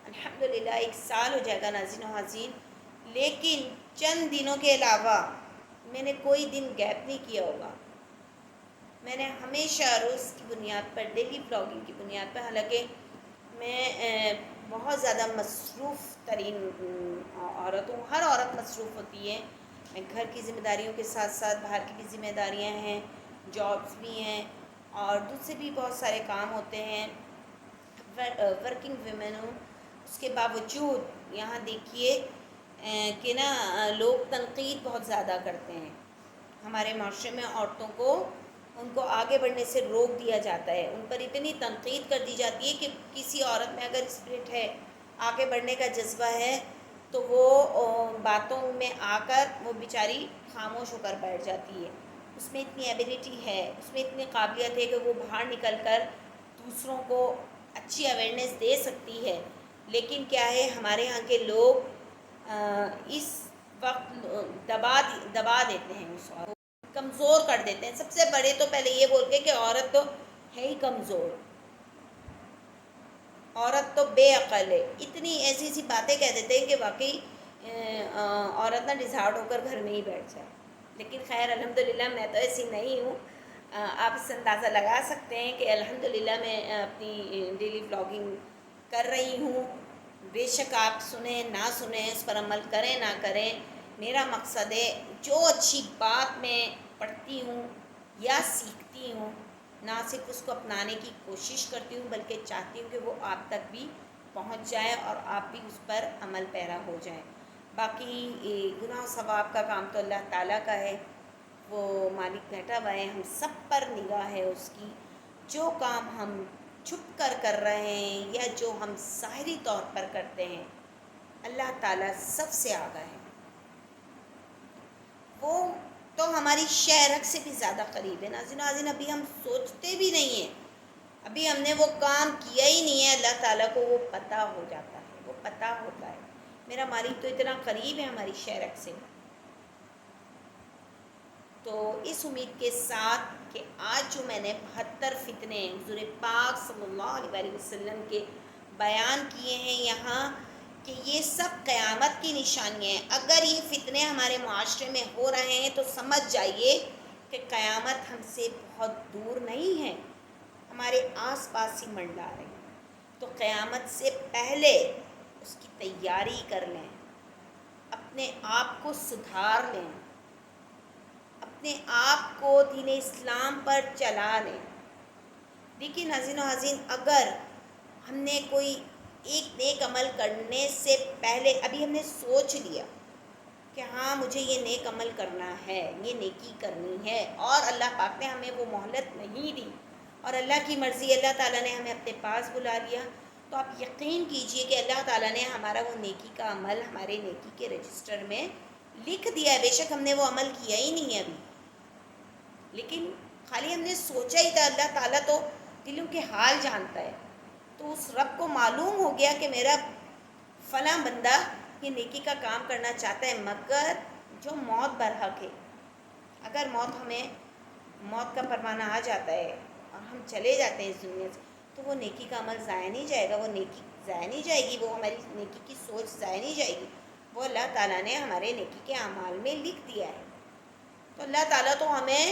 الحمدللہ 1 سال ہو جائے گا ناظرین و حاضرین. لیکن چند دنوں کے علاوہ میں نے کوئی دن گیپ نہیں کیا ہوگا. میں نے ہمیشہ روز کی بنیاد پر، ڈیلی بلاگنگ کی بنیاد پر، حالانکہ میں بہت زیادہ مصروف ترین عورت ہوں، ہر عورت مصروف ہوتی ہے. میں گھر کی ذمہ داریوں کے ساتھ ساتھ باہر کی بھی ذمہ داریاں ہیں، جابس بھی ہیں اور دوسرے بھی بہت سارے کام ہوتے ہیں. ورکنگ ویمن ہوں. اس کے باوجود یہاں دیکھیے کہ نا لوگ تنقید بہت زیادہ کرتے ہیں. ہمارے معاشرے میں عورتوں کو ان کو آگے بڑھنے سے روک دیا جاتا ہے، ان پر اتنی تنقید کر دی جاتی ہے کہ کسی عورت میں اگر اسپرٹ ہے، آگے بڑھنے کا جذبہ ہے تو وہ باتوں میں آ کر وہ بیچاری خاموش ہو کر بیٹھ جاتی ہے. اس میں اتنی ایبیلٹی ہے، اس میں اتنی قابلیت ہے کہ وہ باہر نکل کر دوسروں کو اچھی اویئرنیس دے سکتی ہے. لیکن کیا ہے، ہمارے ہاں کے لوگ اس وقت دبا دیتے ہیں، اس کو کمزور کر دیتے ہیں. سب سے بڑے تو پہلے یہ بول کے کہ عورت تو ہے ہی کمزور، عورت تو بے عقل ہے. اتنی ایسی ایسی باتیں کہہ دیتے ہیں کہ واقعی عورت نہ ڈسہارٹ ہو کر گھر میں ہی بیٹھ جائے. لیکن خیر الحمدللہ میں تو ایسی نہیں ہوں. آپ اس سے اندازہ لگا سکتے ہیں کہ الحمدللہ میں اپنی ڈیلی بلاگنگ کر رہی ہوں. بے شک آپ سنیں نہ سنیں، اس پر عمل کریں نہ کریں، میرا مقصد ہے جو اچھی بات میں پڑھتی ہوں یا سیکھتی ہوں، نہ صرف اس کو اپنانے کی کوشش کرتی ہوں بلکہ چاہتی ہوں کہ وہ آپ تک بھی پہنچ جائے اور آپ بھی اس پر عمل پیرا ہو جائیں. باقی گناہ و ثواب کا کام تو اللہ تعالیٰ کا ہے، وہ مالک بیٹھا ہوا ہے، ہم سب پر نگاہ ہے اس کی. جو کام ہم چھپ کر رہے ہیں یا جو ہم ظاہری طور پر کرتے ہیں، اللہ تعالیٰ سب سے آگاہ ہے. وہ تو ہماری شہرک سے بھی زیادہ قریب ہے. ناظرین ابھی ہم سوچتے بھی نہیں ہیں، ابھی ہم نے وہ کام کیا ہی نہیں ہے، اللہ تعالیٰ کو وہ پتہ ہو جاتا ہے، وہ پتہ ہوتا ہے. میرا مالک تو اتنا قریب ہے ہماری شہرک سے. تو اس امید کے ساتھ کہ آج جو میں نے 72 فتنے حضور پاک صلی اللہ علیہ وسلم کے بیان کیے ہیں یہاں، کہ یہ سب قیامت کی نشانیاں ہیں. اگر یہ فتنے ہمارے معاشرے میں ہو رہے ہیں تو سمجھ جائیے کہ قیامت ہم سے بہت دور نہیں ہے، ہمارے آس پاس ہی منڈلا رہی ہے. تو قیامت سے پہلے اس کی تیاری کر لیں، اپنے آپ کو سدھار لیں، اپنے آپ کو دین اسلام پر چلا لیں. دیکھیے ناظرین و حاضرین، اگر ہم نے کوئی ایک نیک عمل کرنے سے پہلے ابھی ہم نے سوچ لیا کہ ہاں مجھے یہ نیک عمل کرنا ہے، یہ نیکی کرنی ہے، اور اللہ پاک نے ہمیں وہ مہلت نہیں دی، اور اللہ کی مرضی اللہ تعالیٰ نے ہمیں اپنے پاس بلا لیا، تو آپ یقین کیجئے کہ اللہ تعالیٰ نے ہمارا وہ نیکی کا عمل ہمارے نیکی کے رجسٹر میں لکھ دیا ہے. بے شک ہم نے وہ عمل کیا ہی نہیں ہے ابھی، لیکن خالی ہم نے سوچا ہی تھا. اللہ تعالیٰ تو دلوں کے حال جانتا ہے. تو اس رب کو معلوم ہو گیا کہ میرا فلاں بندہ یہ نیکی کا کام کرنا چاہتا ہے، مگر جو موت برحق ہے، اگر موت کا پروانہ آ جاتا ہے اور ہم چلے جاتے ہیں اس دنیا سے، تو وہ نیکی کا عمل ضائع نہیں جائے گا، وہ نیکی ضائع نہیں جائے گی، وہ ہماری نیکی کی سوچ ضائع نہیں جائے گی. وہ اللہ تعالیٰ نے ہمارے نیکی کے اعمال میں لکھ دیا ہے. تو اللہ تعالیٰ تو ہمیں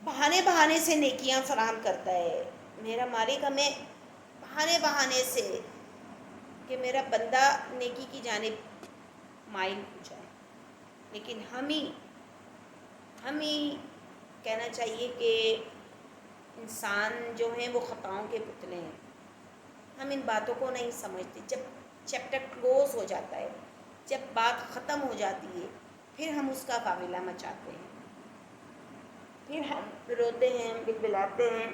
بہانے سے نیکیاں فراہم کرتا ہے. میرا مالک ہمیں بہانے سے کہ میرا بندہ نیکی کی جانب مائل ہو جائے، لیکن ہم ہی کہنا چاہیے کہ انسان جو ہیں وہ خطاؤں کے پتلے ہیں. ہم ان باتوں کو نہیں سمجھتے. جب چیپٹر کلوز ہو جاتا ہے، جب بات ختم ہو جاتی ہے، پھر ہم اس کا واویلا مچاتے ہیں، پھر ہم روتے ہیں، بلبلاتے ہیں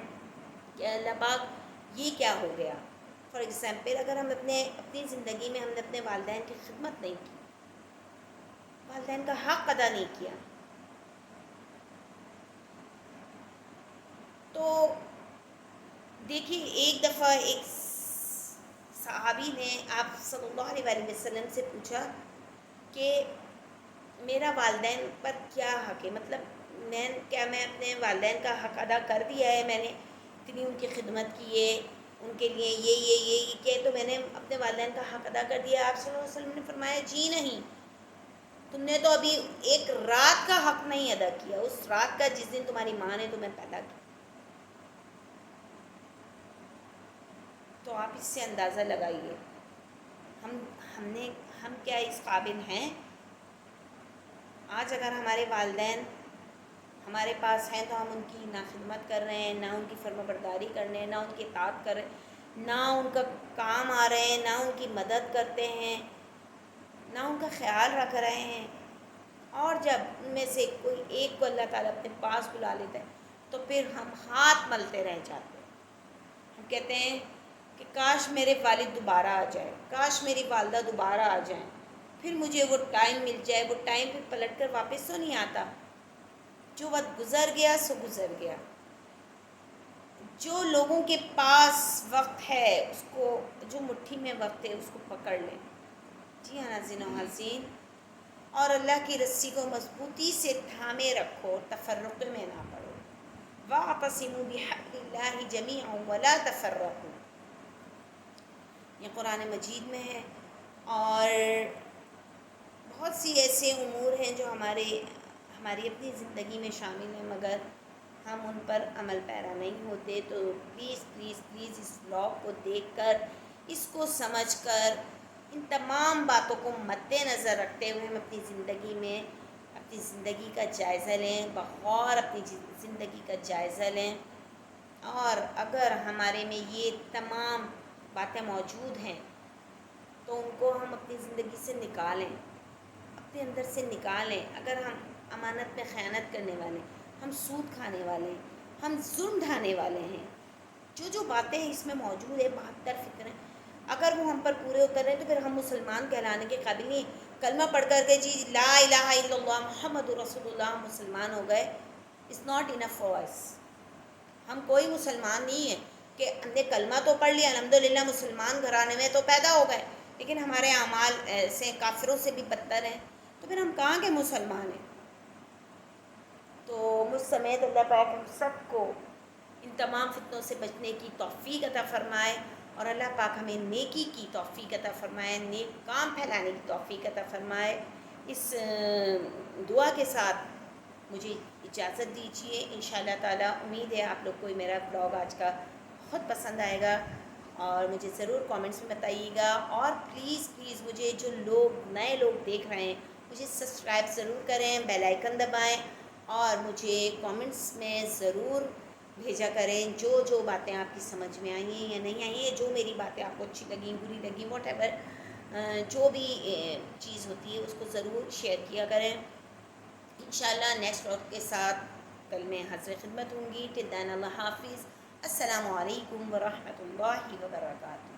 کہ اللہ پاک یہ کیا ہو گیا. فار ایگزامپل، اگر ہم اپنی زندگی میں ہم نے اپنے والدین کی خدمت نہیں کی، والدین کا حق ادا نہیں کیا، تو دیکھیے ایک دفعہ ایک صحابی نے آپ صلی اللہ علیہ وسلم سے پوچھا کہ میرا والدین پر کیا حق ہے، مطلب میں اپنے والدین کا حق ادا کر دیا ہے، میں نے اتنی ان کی خدمت کی ہے، ان کے لیے یہ کہ تو میں نے اپنے والدین کا حق ادا کر دیا. آپ صلی اللہ علیہ وسلم نے فرمایا جی نہیں، تم نے تو ابھی ایک رات کا حق نہیں ادا کیا، اس رات کا جس دن تمہاری ماں نے تمہیں پیدا کیا. تو آپ اس سے اندازہ لگائیے ہم کیا اس قابل ہیں. آج اگر ہمارے والدین ہمارے پاس ہیں تو ہم ان کی نہ خدمت کر رہے ہیں، نہ ان کی فرما برداری کر رہے ہیں، نہ ان کی اطاعت کر رہے ہیں، نہ ان کا کام آ رہے ہیں، نہ ان کی مدد کرتے ہیں، نہ ان کا خیال رکھ رہے ہیں. اور جب ان میں سے کوئی ایک کو اللہ تعالیٰ اپنے پاس بلا لیتا ہے تو پھر ہم ہاتھ ملتے رہ جاتے ہیں. ہم کہتے ہیں کہ کاش میرے والد دوبارہ آ جائے، کاش میری والدہ دوبارہ آ جائیں، پھر مجھے وہ ٹائم مل جائے. وہ ٹائم پھر پلٹ کر واپس تو نہیں آتا. جو وقت گزر گیا سو گزر گیا. جو لوگوں کے پاس وقت ہے، اس کو جو مٹھی میں وقت ہے اس کو پکڑ لیں. جی ہاں ناظرین و حاضرین، اور اللہ کی رسی کو مضبوطی سے تھامے رکھو، تفرقے میں نہ پڑو. وَاعْتَصِمُوا بِحَبْلِ اللَّهِ جَمِيعًا وَلَا تَفَرَّقُوا، یہ قرآن مجید میں ہے. اور بہت سی ایسے امور ہیں جو ہماری اپنی زندگی میں شامل ہیں، مگر ہم ان پر عمل پیرا نہیں ہوتے. تو پلیز اس بلاگ کو دیکھ کر، اس کو سمجھ کر، ان تمام باتوں کو مد نظر رکھتے ہوئے ہم اپنی زندگی کا جائزہ لیں، بغور اپنی زندگی کا جائزہ لیں. اور اگر ہمارے میں یہ تمام باتیں موجود ہیں تو ان کو ہم اپنی زندگی سے نکالیں، اپنے اندر سے نکالیں. اگر ہم امانت میں خیانت کرنے والے، ہم سود کھانے والے ہیں، ہم ظلم ڈھانے والے ہیں، جو باتیں اس میں موجود ہے 72 فکریں، اگر وہ ہم پر پورے اتر رہے ہیں تو پھر ہم مسلمان کہلانے کے قابل نہیں ہیں۔ کلمہ پڑھ کر کے جی لا الہ الا اللہ محمد رسول اللہ مسلمان ہو گئے، اٹس ناٹ انف فار اس۔ ہم کوئی مسلمان نہیں ہیں کہ ہم نے کلمہ تو پڑھ لیا الحمدللہ مسلمان گھرانے میں تو پیدا ہو گئے، لیکن ہمارے اعمال ایسے کافروں سے بھی بدتر ہیں، تو پھر ہم کہاں کے مسلمان ہیں؟ تو مجھ سمیت اللہ پاک ہم سب کو ان تمام فتنوں سے بچنے کی توفیق عطا فرمائے، اور اللہ پاک ہمیں نیکی کی توفیق عطا فرمائے، نیک کام پھیلانے کی توفیق عطا فرمائے۔ اس دعا کے ساتھ مجھے اجازت دیجیے، انشاءاللہ تعالی امید ہے آپ لوگ کو میرا بلاگ آج کا بہت پسند آئے گا، اور مجھے ضرور کامنٹس میں بتائیے گا، اور پلیز مجھے جو لوگ نئے لوگ دیکھ رہے ہیں مجھے سبسکرائب ضرور کریں، بیل آئیکن دبائیں، اور مجھے کامنٹس میں ضرور بھیجا کریں جو باتیں آپ کی سمجھ میں آئی ہیں یا نہیں آئی ہیں، جو میری باتیں آپ کو اچھی لگیں بری لگیں واٹ ایور جو بھی چیز ہوتی ہے اس کو ضرور شیئر کیا کریں۔ انشاءاللہ نیکسٹ وقت کے ساتھ کل میں حاضر خدمت ہوں گی۔ ٹل دین اللہ حافظ، السلام علیکم ورحمۃ اللہ وبرکاتہ۔